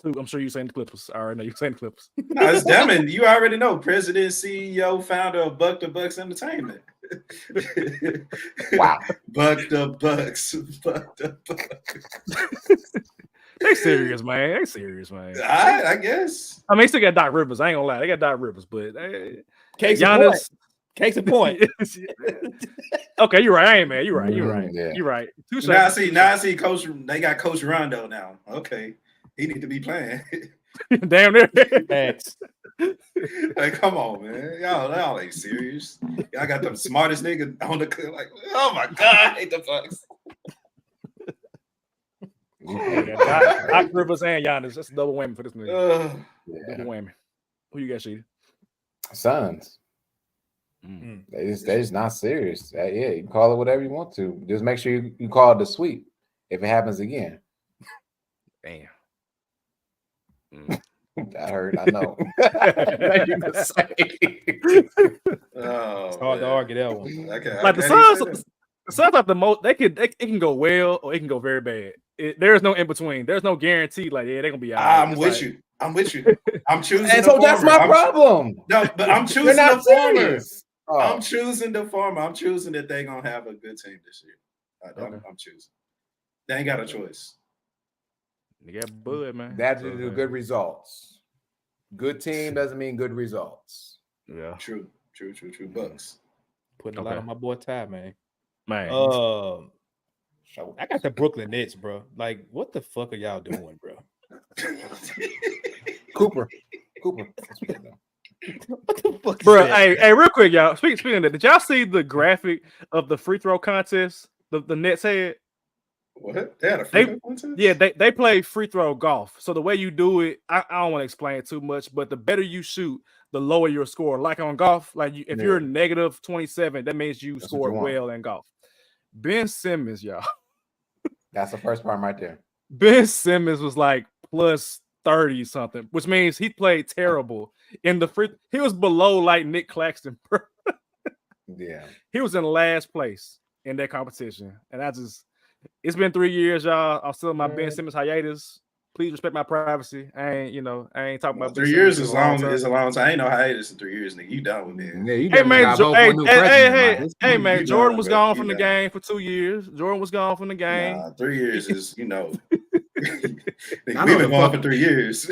I'm sure you're saying the Clippers. I already know you're saying the Clippers. No, it's Demon. You already know. President, CEO, founder of Buck the Bucks Entertainment. Wow. Buck the Bucks. Buck the Bucks. They serious, man. They serious, man. I guess. I mean, they still got Doc Rivers. I ain't gonna lie. They got Doc Rivers, but Case in point. Okay, you're right. I ain't man. You're right. Yeah. You're right. Now I see Coach. They got Coach Rondo now. Okay. He need to be playing. Damn near. Thanks. Like, come on, man. Y'all ain't serious. Y'all got the smartest nigga on the clip. Like, oh my God, I hate the Bucks. Doc Rivers and Giannis. That's a double whammy for this nigga. Double whammy. Who you got, Sheedy? Suns. They just not serious. Yeah, you can call it whatever you want to. Just make sure you call it the sweep if it happens again. Damn. That hurt. I know. It's hard to argue that one. Like the Suns have the most. It can go well or it can go very bad. There is no in between. There's no guarantee. Like they're gonna be out. I'm with you. I'm choosing. And so that's my problem. No, but I'm choosing the former. I'm choosing the former. I'm choosing that they're gonna have a good team this year. I'm choosing. They ain't got a choice. They got Bud, man. That is good results. Good team doesn't mean good results. Yeah. True. Bucks. Putting a lot on my boy Ty, man. Man. I got the Brooklyn Nets, bro. Like, what the fuck are y'all doing, bro? Cooper. What the fuck, bro? Hey, real quick, y'all. Speaking of that, did y'all see the graphic of the free throw contest? The Nets had. What? They had a free throw contest? Yeah, they play free throw golf. So the way you do it, I don't want to explain it too much, but the better you shoot, the lower your score. Like on golf, like if you're negative 27, that means you scored well in golf. Ben Simmons, y'all. That's the first part right there. Ben Simmons was like plus 30 something, which means he played terrible in the free. He was below like Nick Claxton. Yeah, he was in last place in that competition, and it's been 3 years, y'all. I'm still in my Ben Simmons hiatus. Please respect my privacy. I ain't talking about 3 years is a long time. I ain't no hiatus in 3 years, nigga. You done with me. Yeah, you hey, man. Jordan was gone from the game for 2 years. Jordan was gone from the game. 3 years is, we've been going for 3 years.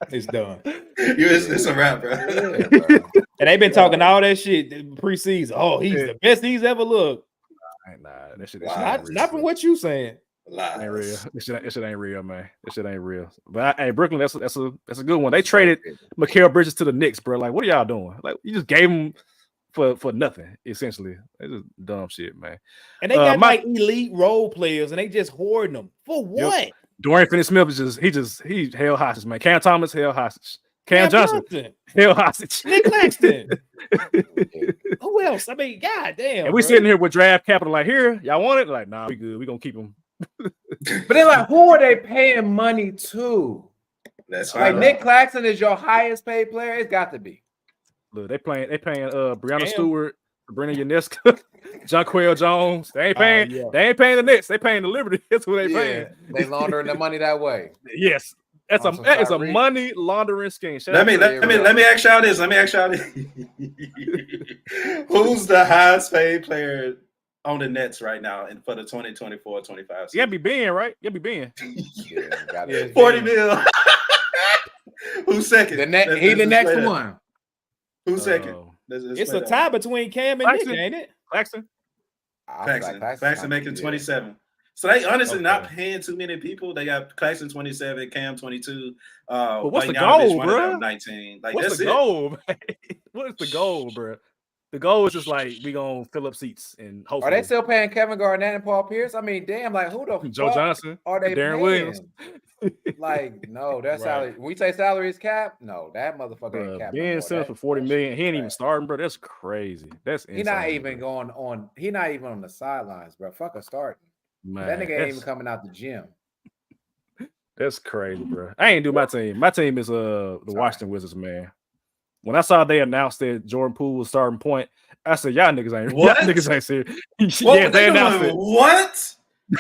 It's done. It's a wrap, bro. Yeah, bro. And they've been talking all that shit preseason. Oh, he's the best he's ever looked. Nah, that shit not from what you saying. Ain't real. This shit ain't real, man. This shit ain't real. But hey, Brooklyn, that's a good one. They traded Mikal Bridges to the Knicks, bro. Like, what are y'all doing? Like, you just gave him for nothing, essentially. It's just dumb shit, man. And they got elite role players, and they just hoarding them for what? Yep. Dorian Finney-Smith is he held hostage, man. Cam Thomas held hostage. Cam Johnson held hostage. Nick Claxton. Who else? I mean, goddamn. And we sitting here with draft capital, like, here, y'all want it? Like, nah, we good. We gonna keep them. But they're like, who are they paying money to? That's like Nick Claxton is your highest paid player. It's got to be. Look, they paying Breanna Stewart, Brennan Yaneska, Jonquel Jones. They ain't paying. They ain't paying the Knicks. They paying the Liberty. That's who they paying. They laundering the money that way. Yes. That's On some that is a Tyreek. money laundering scheme. Let me ask y'all this. Who's the highest paid player on the Nets right now and for the 2024-25 season? You gotta be Ben, right? You gotta be Ben. Yeah, 40 mil. Who's second? He the next one. Who's second? It's a tie between Cam and Nick, ain't it? Claxton. Claxton making 27. So they honestly not paying too many people. They got Claxton 27, Cam 22. But what's the goal, bro? 19. Like, what's the goal, man? What is the goal, bro? The goal is just like we gonna fill up seats and hopefully. Are they still paying Kevin Garnett and Paul Pierce? I mean, damn, like who the Joe fuck Johnson? are they Darren paying? Williams? Like, no, that salary. When we say salary is cap, no, that motherfucker ain't cap. Ben Simmons for $40 million. He ain't even starting, bro. That's crazy. That's insane. He not even going on. He not even on the sidelines, bro. Fuck a starting. Man, that nigga ain't even coming out the gym. That's crazy, bro. I ain't do my team. My team is the Washington Wizards, man. When I saw they announced that Jordan Poole was starting point, I said, y'all niggas ain't serious. Yeah, they announced it. What?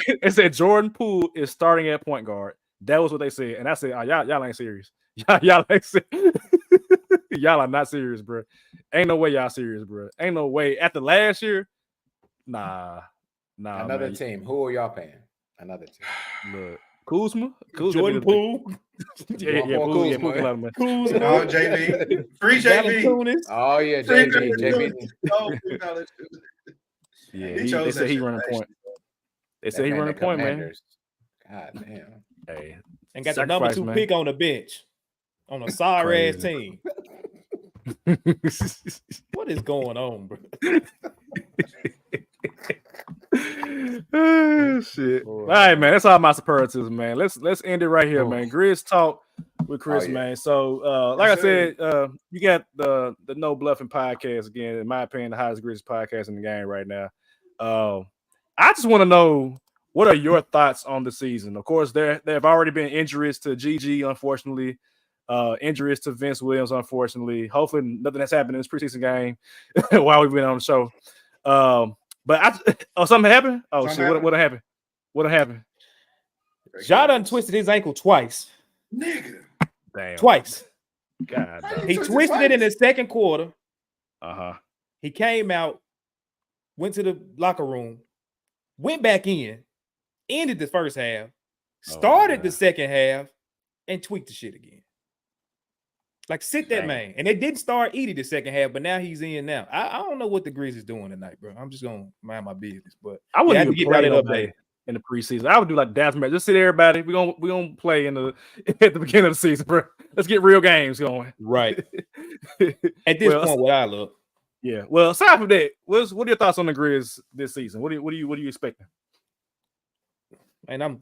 It said Jordan Poole is starting at point guard. That was what they said. And I said, y'all ain't serious. Y'all ain't serious. Y'all are not serious, bro. Ain't no way y'all serious, bro. Ain't no way. After last year, nah. Another man. team. Who are y'all paying? Another team. Look, Kuzma, Jordan Poole. Yeah, Kuzma. Kuzma. Oh, JV. Free JV. Oh, yeah, JV. Yeah, they said he running point. They said he running point, man. God damn. Hey, and got the number 2 pick on the bench on a sorry ass team. What is going on, bro? Oh, shit. All right, man. That's all my superlatives, man. Let's end it right here, man. Grizz talk with Chris, man. So, like I said, you got the No Bluffin podcast again. In my opinion, the highest Grizz podcast in the game right now. I just want to know, what are your thoughts on the season? Of course, there have already been injuries to GG, unfortunately. Injuries to Vince Williams, unfortunately. Hopefully, nothing has happened in this preseason game while we've been on the show. But something happened? Oh, shit. What happened? What happened? Ja done twisted his ankle twice. Nigga. Damn. Twice. God. He twisted it in the second quarter. Uh-huh. He came out, went to the locker room, went back in, ended the first half, started the second half, and tweaked the shit again. Like, sit that man. And they didn't start Edie the second half, but now he's in now. I don't know what the Grizzlies doing tonight, bro. I'm just going to mind my business. But I wouldn't even play that update in the preseason. I would do like death match. Just sit everybody. We're gonna play at the beginning of the season, bro. Let's get real games going. Right. At this point, what I look. Yeah. Well, aside from that, what are your thoughts on the Grizz this season? What are you expecting? Man,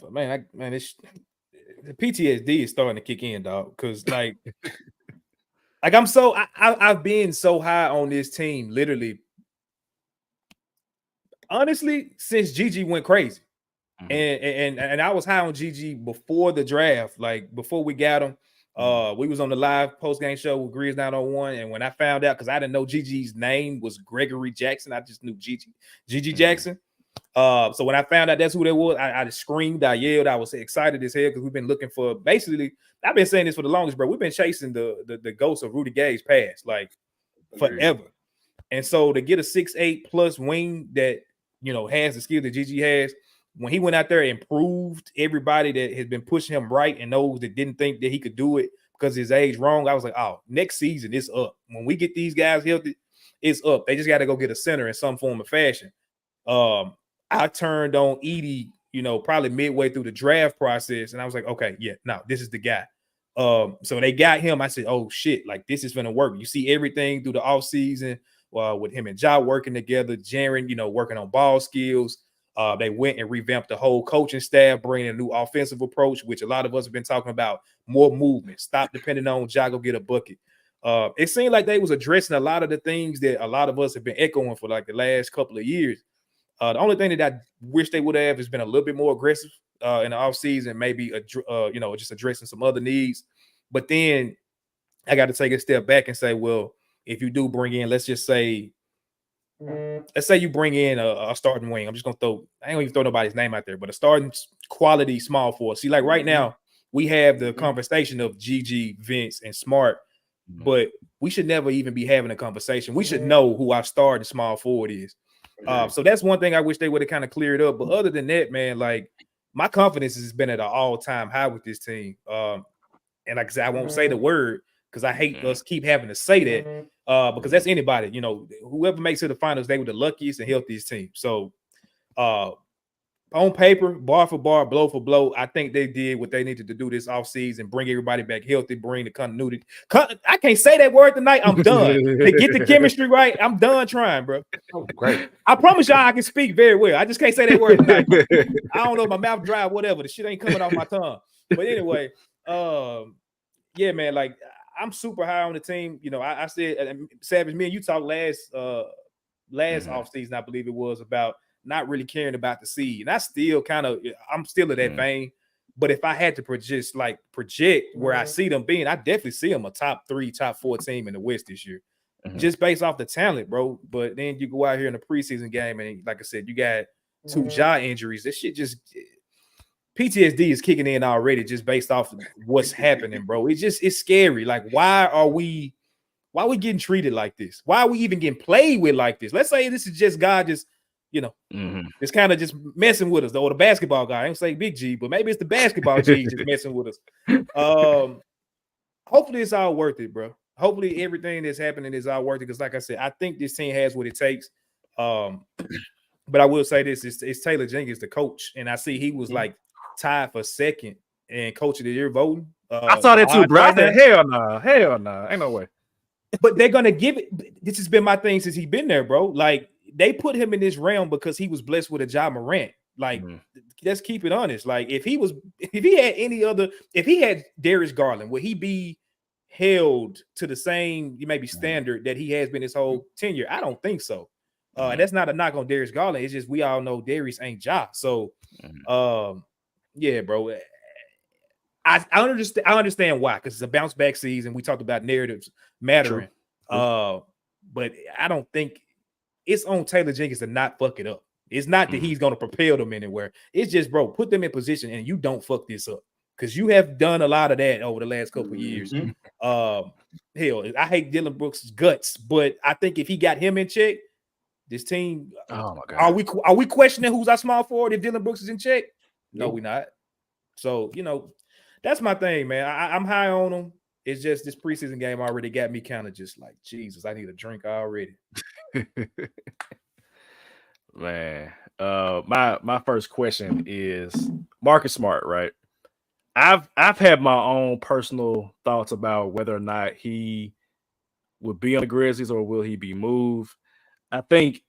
the PTSD is starting to kick in, dog. Because like I've been so high on this team, literally, honestly, since Gigi went crazy. Mm-hmm. And I was high on Gigi before the draft, like before we got him. We was on the live post-game show with Grizz 901, and when I found out, because I didn't know Gigi's name was Gregory Jackson, I just knew Gigi Jackson. So when I found out that's who that was, I just screamed, I yelled, I was excited as hell because we've been looking for, basically, I've been saying this for the longest, bro. We've been chasing the ghost of Rudy Gay's past, like forever. And so to get a 6'8 plus wing that, you know, has the skill that Gigi has, when he went out there and proved everybody that has been pushing him right and those that didn't think that he could do it because his age wrong, I was like, oh, next season it's up. When we get these guys healthy, it's up. They just got to go get a center in some form of fashion. I turned on Edie, you know, probably midway through the draft process, and I was like, okay, yeah, no, this is the guy. So they got him. I said, oh shit, like this is gonna work. You see everything through the offseason, with him and Ja working together, Jaren, you know, working on ball skills. They went and revamped the whole coaching staff, bringing a new offensive approach, which a lot of us have been talking about. More movement, stop depending on Ja go get a bucket. It seemed like they was addressing a lot of the things that a lot of us have been echoing for like the last couple of years. The only thing that I wish they would have has been a little bit more aggressive in the offseason, maybe just addressing some other needs. But then I got to take a step back and say, well, if you do bring in, let's say you bring in a starting wing. I'm just gonna I ain't gonna even throw nobody's name out there, but a starting quality small forward. See, like right now, we have the conversation of GG, Vince, and Smart, but we should never even be having a conversation. We should know who our starting small forward is. So that's one thing I wish they would have kind of cleared up. But other than that, man, like my confidence has been at an all-time high with this team. And like I said, I won't say the word because I hate us keep having to say that because that's anybody, you know, whoever makes it to the finals, they were the luckiest and healthiest team. So on paper, bar for bar, blow for blow, I think they did what they needed to do this offseason, bring everybody back healthy, bring the continuity. I can't say that word tonight. I'm done. To get the chemistry right, I'm done trying, bro. Oh, great. I promise y'all I can speak very well. I just can't say that word tonight. I don't know, my mouth dry, whatever. The shit ain't coming off my tongue. But anyway, yeah, man, like I'm super high on the team. You know, I said, Savage, me and you talked last offseason, I believe it was, about not really caring about the seed. And I still I'm still in that vein. But if I had to project where I see them being, I definitely see them a top 3, top 4 team in the West this year. Just based off the talent, bro. But then you go out here in the preseason game, and like I said, you got 2 jaw injuries. This shit just PTSD is kicking in already just based off of what's happening, bro. It's scary. Like, why are we getting treated like this? Why are we even getting played with like this? Let's say this is just God just, you know, it's kind of just messing with us, or the basketball guy. I ain't say Big G, but maybe it's the basketball G just messing with us. Hopefully it's all worth it, bro. Hopefully everything that's happening is all worth it. Because like I said, I think this team has what it takes. But I will say this, it's Taylor Jenkins, the coach. And I see he was like tied for second in coach of the year voting. I saw that too, bro. I said, hell no. Ain't no way. But they're going to give it. This has been my thing since he's been there, bro. Like, they put him in this realm because he was blessed with a Ja Morant. Like, let's keep it honest. Like, if he had Darius Garland, would he be held to the same maybe standard that he has been his whole tenure? I don't think so. And that's not a knock on Darius Garland. It's just we all know Darius ain't Ja. So, yeah, bro. I understand why, because it's a bounce back season. We talked about narratives mattering. True. But I don't think it's on Taylor Jenkins to not fuck it up. It's not that he's going to propel them anywhere. It's just, bro, put them in position and you don't fuck this up, because you have done a lot of that over the last couple of years. Hell, I hate Dylan Brooks' guts, but I think if he got him in check, this team. Oh my God, are we questioning who's our small forward if Dylan Brooks is in check? No, we're not. So, you know, that's my thing, man. I'm high on them. It's just this preseason game already got me kind of just like, Jesus, I need a drink already. Man, my first question is Marcus Smart, right? I've had my own personal thoughts about whether or not he would be on the Grizzlies or will he be moved. I think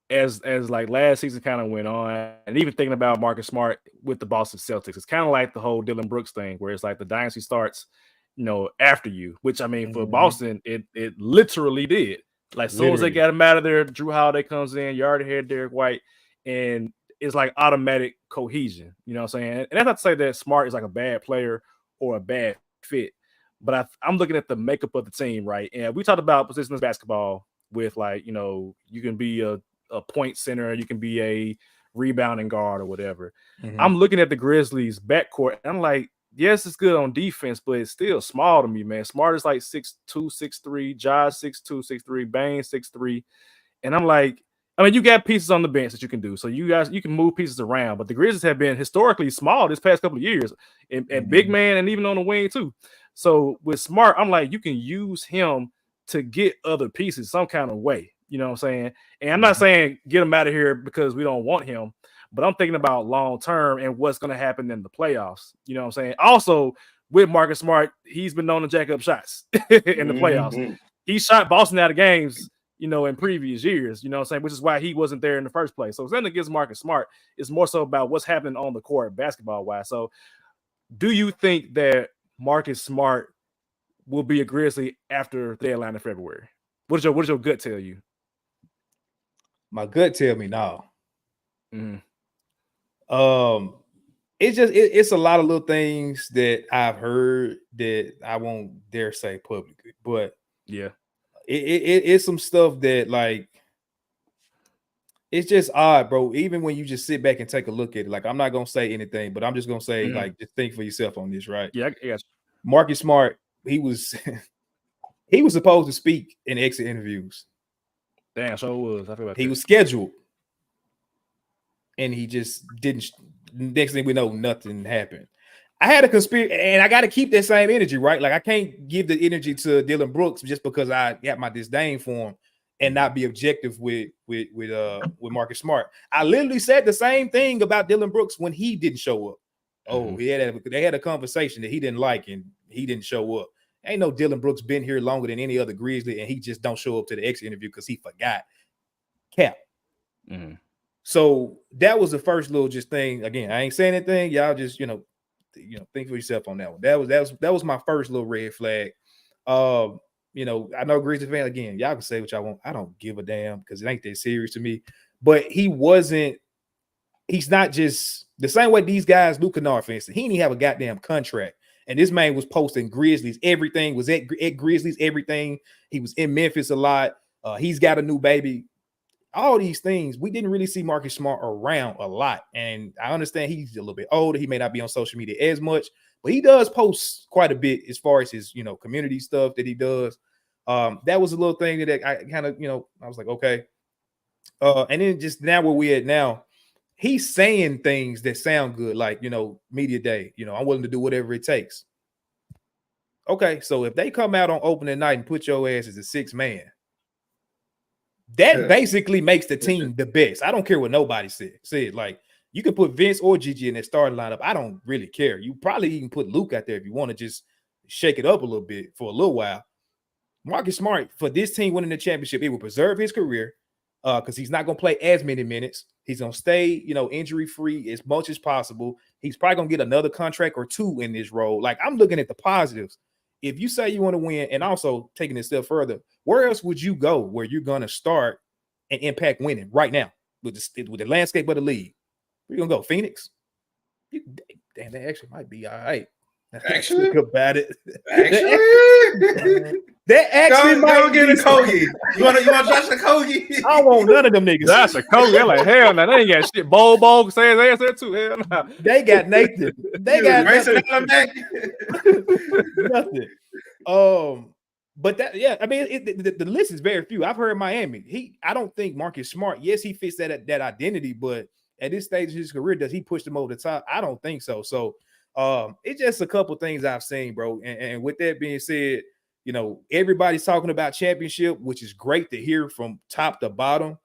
as like last season kind of went on, and even thinking about Marcus Smart with the Boston Celtics, it's kind of like the whole Dylan Brooks thing, where it's like the dynasty starts, you know, after you, which I mean, for Boston, it literally did. Like, as soon as they got him out of there, Drew Holiday comes in, you already had Derek White, and it's like automatic cohesion. You know what I'm saying? And that's not to say that Smart is like a bad player or a bad fit, but I'm looking at the makeup of the team, right? And we talked about positionless basketball with, like, you know, you can be a point center, you can be a rebounding guard or whatever. I'm looking at the Grizzlies backcourt, and I'm like, yes, it's good on defense, but it's still small to me, man. Smart is like 6'2", 6'3", Josh 6'2", 6'3", Bane 6'3", and I'm like, I mean, you got pieces on the bench that you can do, so you can move pieces around. But the Grizzlies have been historically small this past couple of years, and big man, and even on the wing too. So with Smart, I'm like, you can use him to get other pieces some kind of way. You know what I'm saying? And I'm not saying get him out of here because we don't want him, but I'm thinking about long term and what's going to happen in the playoffs. You know what I'm saying? Also, with Marcus Smart, he's been known to jack up shots in the playoffs. He shot Boston out of games, you know, in previous years, you know what I'm saying, which is why he wasn't there in the first place. So something against Marcus Smart is more so about what's happening on the court basketball wise. So do you think that Marcus Smart will be a Grizzly after the deadline in February? What does your gut tell you? My gut tell me no. It's a lot of little things that I've heard that I won't dare say publicly, but yeah, it's some stuff that, like, it's just odd, bro. Even when you just sit back and take a look at it, like I'm not gonna say anything, but I'm just gonna say, like, just think for yourself on this, right? Yeah, yes. Marcus Smart, he was he was supposed to speak in exit interviews. Damn, so was. I feel about He that. was scheduled, and he just didn't. Next thing we know, nothing happened. I had a conspiracy, and I got to keep that same energy, right? Like I can't give the energy to Dylan Brooks just because I got my disdain for him, and not be objective with Marcus Smart. I literally said the same thing about Dylan Brooks when he didn't show up. Oh, they had a conversation that he didn't like, and he didn't show up. Ain't no Dylan Brooks been here longer than any other Grizzly, and he just don't show up to the exit interview because he forgot. Cap. So that was the first little just thing. Again, I ain't saying anything. Y'all just think for yourself on that one. That was my first little red flag. I know Grizzly fan, again, y'all can say what y'all want. I don't give a damn because it ain't that serious to me. But he's not just the same way these guys, Luke Kennard, for instance, he didn't even have a goddamn contract. And this man was posting Grizzlies. Everything was at Grizzlies, everything. He was in Memphis a lot. He's got a new baby. All these things, we didn't really see Marcus Smart around a lot. And I understand he's a little bit older. He may not be on social media as much, but he does post quite a bit as far as his, community stuff that he does. That was a little thing that I kind of, I was like, okay. And then just now where we at now, he's saying things that sound good, like, media day, I'm willing to do whatever it takes. Okay, so if they come out on opening night and put your ass as a sixth man, that basically makes the team the best. I don't care what nobody said. Like, you can put Vince or Gigi in that starting lineup. I don't really care. You probably even put Luke out there if you want to just shake it up a little bit for a little while. Marcus Smart, for this team winning the championship, it will preserve his career because he's not going to play as many minutes. He's going to stay, injury-free as much as possible. He's probably going to get another contract or two in this role. Like, I'm looking at the positives. If you say you want to win, and also taking it a step further, where else would you go where you're going to start and impact winning right now with the landscape of the league? Where you going to go? Phoenix? Damn, that actually might be all right. Actually, about it. Actually, that actually go get a Kogi. You want Josh a Kogi? I don't want none of them niggas. That's a Kogi. They're like, hell no, they ain't got shit. Bowl say his ass there too. Hell no. They got Nathan. They got nothing. But that, yeah, I mean, the list is very few. I've heard Miami. I don't think Marcus Smart. Yes, he fits that identity, but at this stage of his career, does he push them over the top? I don't think so. So, it's just a couple things I've seen, bro. And with that being said, everybody's talking about championship, which is great to hear from top to bottom.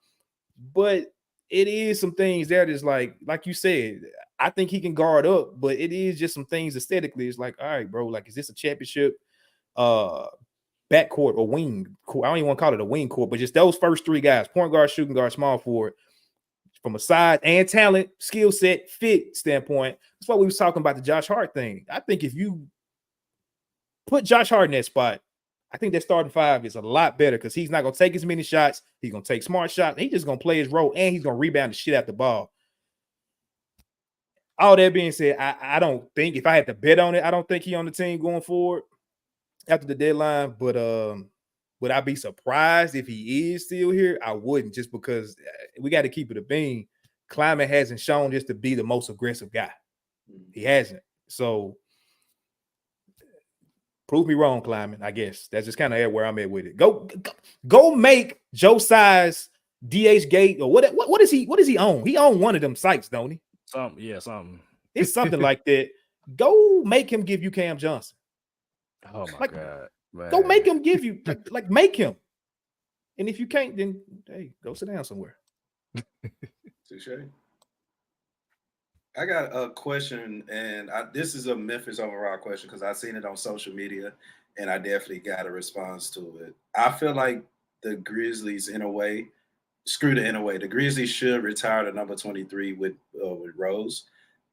But it is some things there that's like you said, I think he can guard up, but it is just some things aesthetically. It's like, all right, bro, like, is this a championship backcourt or wing court? I don't even want to call it a wing court, but just those first three guys, point guard, shooting guard, small forward, from a size and talent, skill set, fit standpoint. That's why we was talking about the Josh Hart thing. I think if you put Josh Hart in that spot, I think that starting five is a lot better because he's not going to take as many shots. He's going to take smart shots. He's just going to play his role, and he's going to rebound the shit out the ball. All that being said, I don't think, if I had to bet on it, I don't think he on the team going forward after the deadline. But would I be surprised if he is still here? I wouldn't, just because we got to keep it a bean. Kleiman hasn't shown just to be the most aggressive guy. He hasn't. So prove me wrong, Kleiman. I guess that's just kind of where I'm at with it. Go make Joe Size DH Gate or what is he on? He on one of them sites, don't he? Something. It's something like that. Go make him give you Cam Johnson. Oh my God. Man. Go make him give you like make him. And if you can't, then hey, go sit down somewhere. Touche. I got a question, and this is a Memphis overall question because I've seen it on social media, and I definitely got a response to it. I feel like the Grizzlies, in a way, the Grizzlies should retire the number 23 with Rose.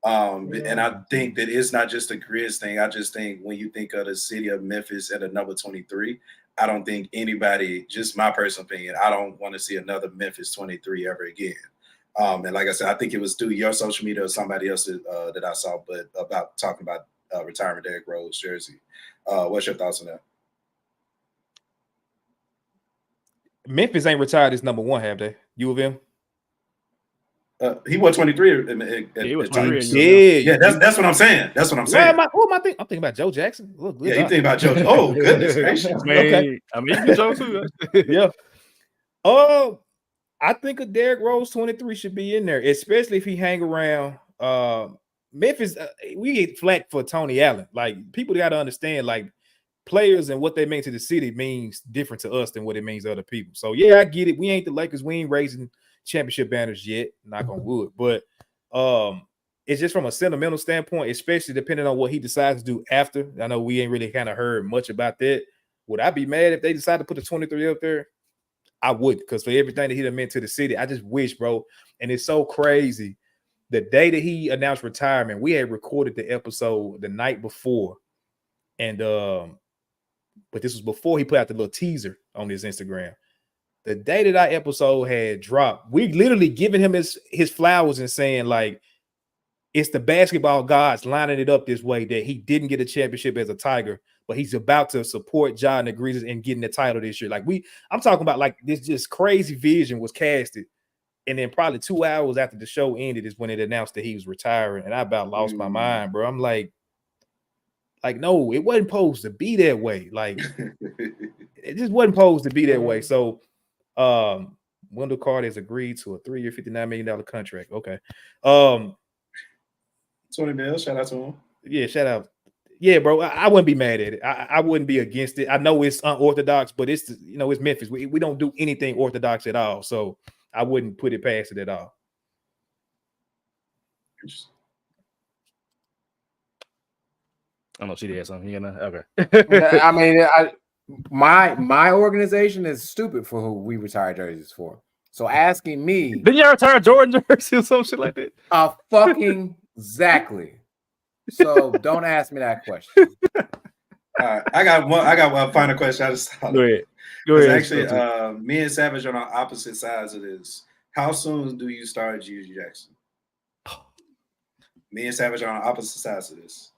And I think that it's not just a Grizz thing. I just think when you think of the city of Memphis and the number 23, I don't think anybody, just my personal opinion, I don't want to see another Memphis 23 ever again. And like I said, I think it was through your social media or somebody else that I saw, but about talking about retiring Derrick Rose jersey. What's your thoughts on that? Memphis ain't retired as number one, have they? U of M? He won 23. He was at 23. times. Yeah, That's what I'm saying. That's what I'm saying. Who am I thinking? I'm thinking about Joe Jackson. Look, Yeah, you think about Joe? Oh, goodness gracious. Man, I mean, you can Joe too. Yeah. Oh, I think a Derrick Rose 23 should be in there, especially if he hang around. Memphis, we get flack for Tony Allen. Like, people got to understand, like, players and what they mean to the city means different to us than what it means to other people. So yeah, I get it. We ain't the Lakers. We ain't raising championship banners yet. Knock on wood. But it's just from a sentimental standpoint, especially depending on what he decides to do after. I know we ain't really kind of heard much about that. Would I be mad if they decide to put the 23 up there? I would, because for everything that he done meant to the city, I just wish, bro. And it's so crazy. The day that he announced retirement, we had recorded the episode the night before. And but this was before he put out the little teaser on his Instagram. The day that our episode had dropped, we literally giving him his flowers and saying, like, it's the basketball gods lining it up this way that he didn't get a championship as a Tiger, but he's about to support Ja and the Grizzlies and getting the title this year. Like, I'm talking about, like, this just crazy vision was casted. And then probably 2 hours after the show ended is when it announced that he was retiring. And I about lost my mind, bro. I'm like, no, it wasn't supposed to be that way. Like, it just wasn't supposed to be that way. So, Wendell Carter has agreed to a 3-year, $59 million contract. Okay. 20 mil. Shout out to him. Yeah, shout out. Yeah, bro. I wouldn't be mad at it. I wouldn't be against it. I know it's unorthodox, but it's, you know, it's Memphis. We don't do anything orthodox at all. So I wouldn't put it past it at all. I know she did something. You know, okay. I mean, my organization is stupid for who we retire jerseys for. So asking me, didn't you retire Jordan jersey or some shit like that? Fucking exactly. So don't ask me that question. All right, I got one final question. I just thought. Go ahead. Actually, me and Savage are on opposite sides of this. How soon do you start G.G. Jackson? Me and Savage are on opposite sides of this.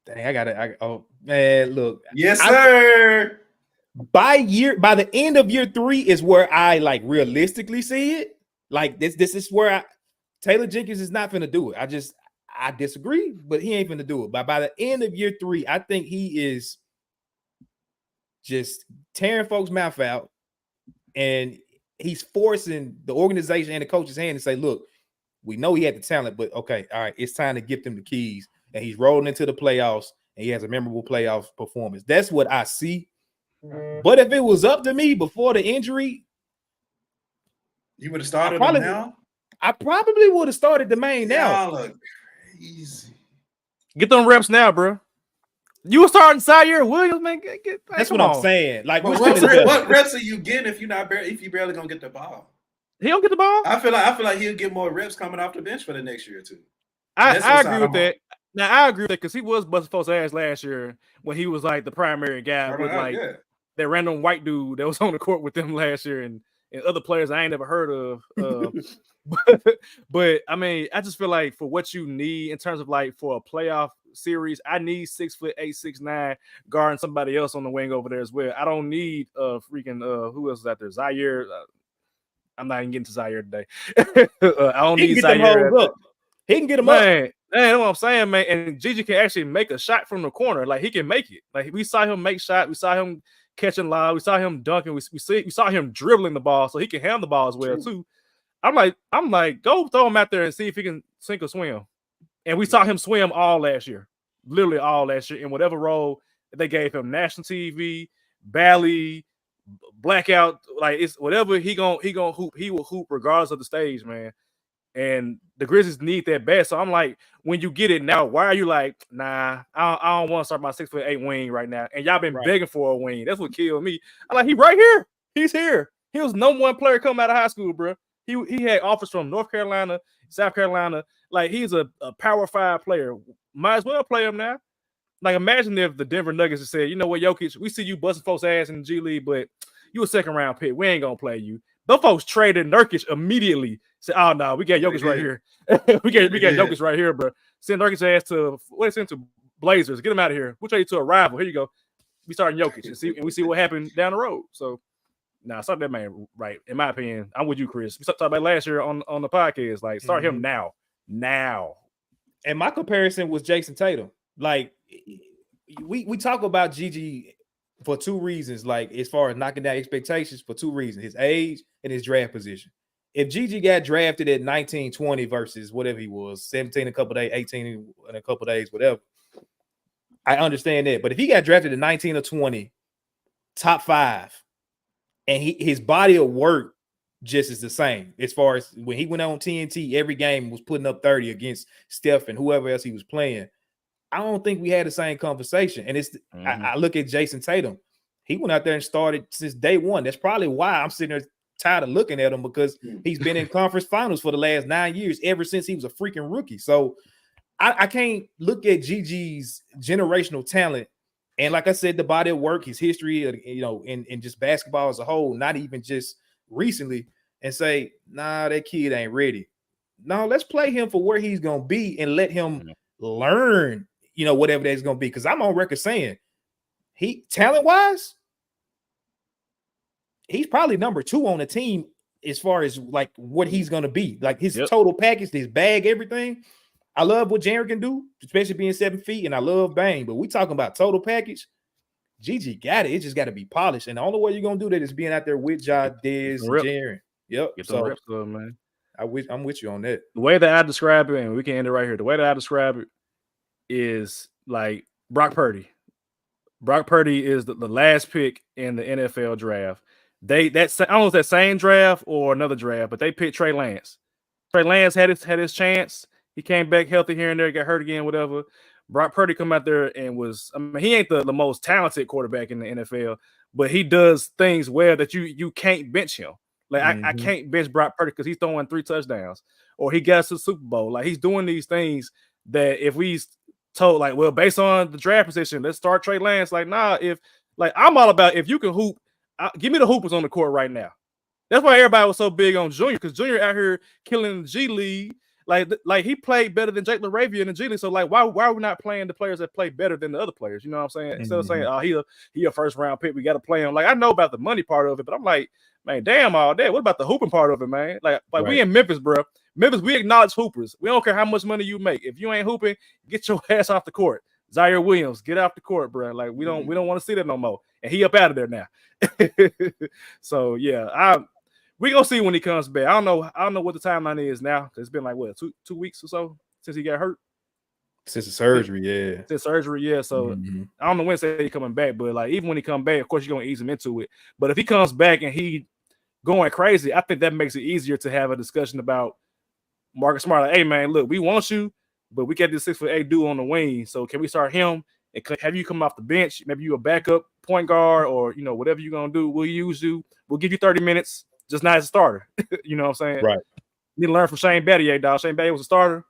Dang, oh man, look. Yes, sir. By the end of year 3 is where I, like, realistically see it. Like, this is where Taylor Jenkins is not finna do it. I disagree, but he ain't finna do it. But by the end of year 3, I think he is just tearing folks' mouth out, and he's forcing the organization and the coach's hand to say, look, we know he had the talent, but okay, all right, it's time to give him the keys. And he's rolling into the playoffs, and he has a memorable playoff performance. That's what I see. But if it was up to me before the injury, you would have started him now? I probably would have started the main now. Y'all look crazy. Get them reps now, bro. You were starting Zaire Williams, man. That's what I'm saying. Like, what reps are you getting if you barely gonna get the ball? He don't get the ball. I feel like he'll get more reps coming off the bench for the next year or two. I agree with that. Now I agree with that because he was busting folks' ass last year when he was like the primary guy with that random white dude that was on the court with them last year and other players I ain't never heard of. But I mean, I just feel like for what you need in terms of, like, for a playoff series, I need 6'8", 6'9" guarding somebody else on the wing over there as well. I don't need freaking who else is out there? Zaire. I'm not even getting to Zaire today. I don't need Zaire. He can get them up. Man, that's what I'm saying, man. And Gigi can actually make a shot from the corner. Like, he can make it. Like, we saw him make shots. We saw him catching live. We saw him dunking. We saw him dribbling the ball, so he can handle the ball as well too. I'm like, go throw him out there and see if he can sink or swim. And we saw him swim all last year, literally all last year, in whatever role they gave him. National TV, Bally, blackout, like, it's whatever he gonna hoop. He will hoop regardless of the stage, man. And the Grizzlies need that bad. So I'm like, when you get it now, why are you like, nah, I don't want to start my 6'8" wing right now? And y'all been begging for a wing. That's what killed me. I'm like, he right here. He's here. He was number 1 player coming out of high school, bro. He had offers from North Carolina, South Carolina. Like, he's a Power 5 player. Might as well play him now. Like, imagine if the Denver Nuggets had said, you know what, Jokic, we see you busting folks' ass in the G League, but you a second-round pick. We ain't going to play you. Those folks traded Nurkic immediately. Said, oh, no, we got Jokic right here. we got Jokic right here, bro. Send Nurkic's ass to Blazers. Get him out of here. We'll trade you to a rival. Here you go. We starting Jokic and we see what happened down the road. So Nah, start that man right. In my opinion, I'm with you, Chris. We talked about last year on the podcast. Like, start him now. And my comparison was Jason Tatum. Like, we talk about Gigi for two reasons. Like, as far as knocking down expectations, for two reasons: his age and his draft position. If Gigi got drafted at 19, 20 versus whatever he was, 17 a couple days, 18 in a couple days, whatever, I understand that. But if he got drafted at 19 or 20, top 5, and his body of work just is the same. As far as when he went on TNT, every game was putting up 30 against Steph and whoever else he was playing. I don't think we had the same conversation. And it's I look at Jason Tatum. He went out there and started since day one. That's probably why I'm sitting there tired of looking at him, because he's been in conference finals for the last 9 years, ever since he was a freaking rookie. So I can't look at Gigi's generational talent. And like I said, the body of work, his history, in just basketball as a whole, not even just recently, and say, nah, that kid ain't ready. No, let's play him for where he's going to be and let him learn, whatever that's going to be. Because I'm on record saying, he talent-wise, he's probably number 2 on the team as far as like what he's going to be. Like his total package, his bag, everything. I love what Jaren can do, especially being 7 feet, and I love Bang. But we talking about total package. Gigi got it. It just got to be polished. And the only way you're going to do that is being out there with Ja, Dez, and Jaren. Yep. Get the reps up, man. I'm with you on that. The way that I describe it, and we can end it right here. The way that I describe it is like Brock Purdy. Brock Purdy is the last pick in the NFL draft. I don't know if that same draft or another draft, but they picked Trey Lance. Trey Lance had his chance. He came back healthy here and there, got hurt again, whatever. Brock Purdy come out there and he ain't the most talented quarterback in the NFL, but he does things well that you can't bench him. Like I can't bench Brock Purdy because he's throwing 3 touchdowns or he got to the Super Bowl. Like he's doing these things that if we told like, well, based on the draft position, let's start Trey Lance. Like, nah, I'm all about if you can hoop, give me the hoopers on the court right now. That's why everybody was so big on Junior, because Junior out here killing the G League. Like he played better than Jake LaRavia in the G League. So like, why are we not playing the players that play better than the other players? You know what I'm saying? Instead of saying, oh, he a first round pick, we got to play him. Like I know about the money part of it, but I'm like, man, damn all that. What about the hooping part of it, man? Like right. We in Memphis, bro. Memphis, we acknowledge hoopers. We don't care how much money you make. If you ain't hooping, get your ass off the court. Zaire Williams, get off the court, bro. Like we don't want to see that no more. And he up out of there now. So yeah, we gonna see when he comes back. I don't know what the timeline is now. It's been like what, two weeks or so since he got hurt. Since the surgery, yeah. Since surgery, yeah. So I don't know when he's coming back, but like even when he come back, of course you're gonna ease him into it. But if he comes back and he going crazy, I think that makes it easier to have a discussion about Marcus Smart. Like, hey man, look, we want you, but we got this 6'8" dude on the wing. So can we start him and have you come off the bench? Maybe you a backup point guard or whatever you're gonna do. We'll use you. We'll give you 30 minutes. Just not as a starter. You know what I'm saying? Right. You need to learn from Shane Battier, dog. Shane Battier was a starter,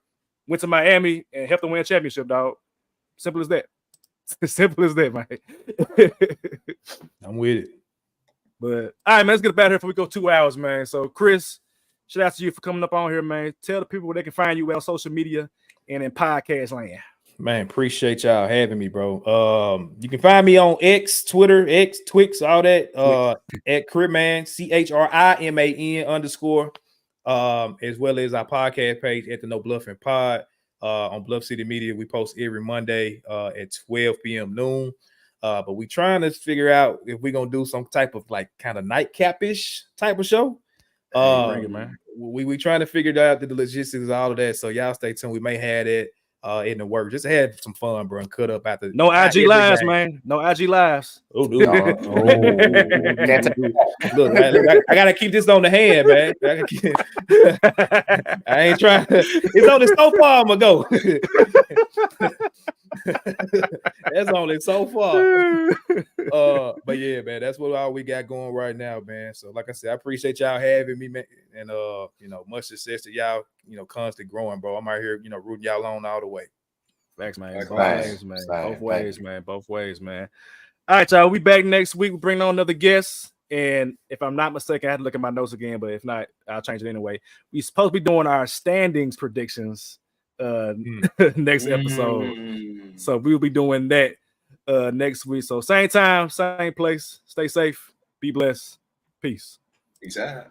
went to Miami, and helped them win a championship, dog. Simple as that. Simple as that, man. I'm with it. But, all right, man, let's get about here before we go 2 hours, man. So, Chris, shout out to you for coming up on here, man. Tell the people where they can find you on social media and in podcast land. Man, appreciate y'all having me, bro. You can find me on X, Twitter, Twix, all that. At Critman, CHRIMAN_. As well as our podcast page at the No Bluffin Pod. On Bluff City Media, we post every Monday at 12 p.m. noon. But we trying to figure out if we're gonna do some type of like kind of nightcap-ish type of show. Bring it, man. We trying to figure out the logistics, all of that. So y'all stay tuned. We may have it in the work. Just had some fun, bro, and cut up after. No IG lives, man. No IG lives. Oh, dude. Look, I gotta keep this on the hand, man. I ain't trying. It's only so far I'm gonna go. That's only so far. But yeah, man, that's what all we got going right now, man. So, like I said, I appreciate y'all having me, man, and much success to y'all. Constantly growing, bro. I'm out here, rooting y'all on all the way. Thanks, man. Both ways, man. Both ways, man. All right, y'all. We back next week. We bring on another guest. And if I'm not mistaken, I have to look at my notes again, but if not, I'll change it anyway. We're supposed to be doing our standings predictions next episode. So we'll be doing that next week. So same time, same place. Stay safe. Be blessed. Peace. Peace out.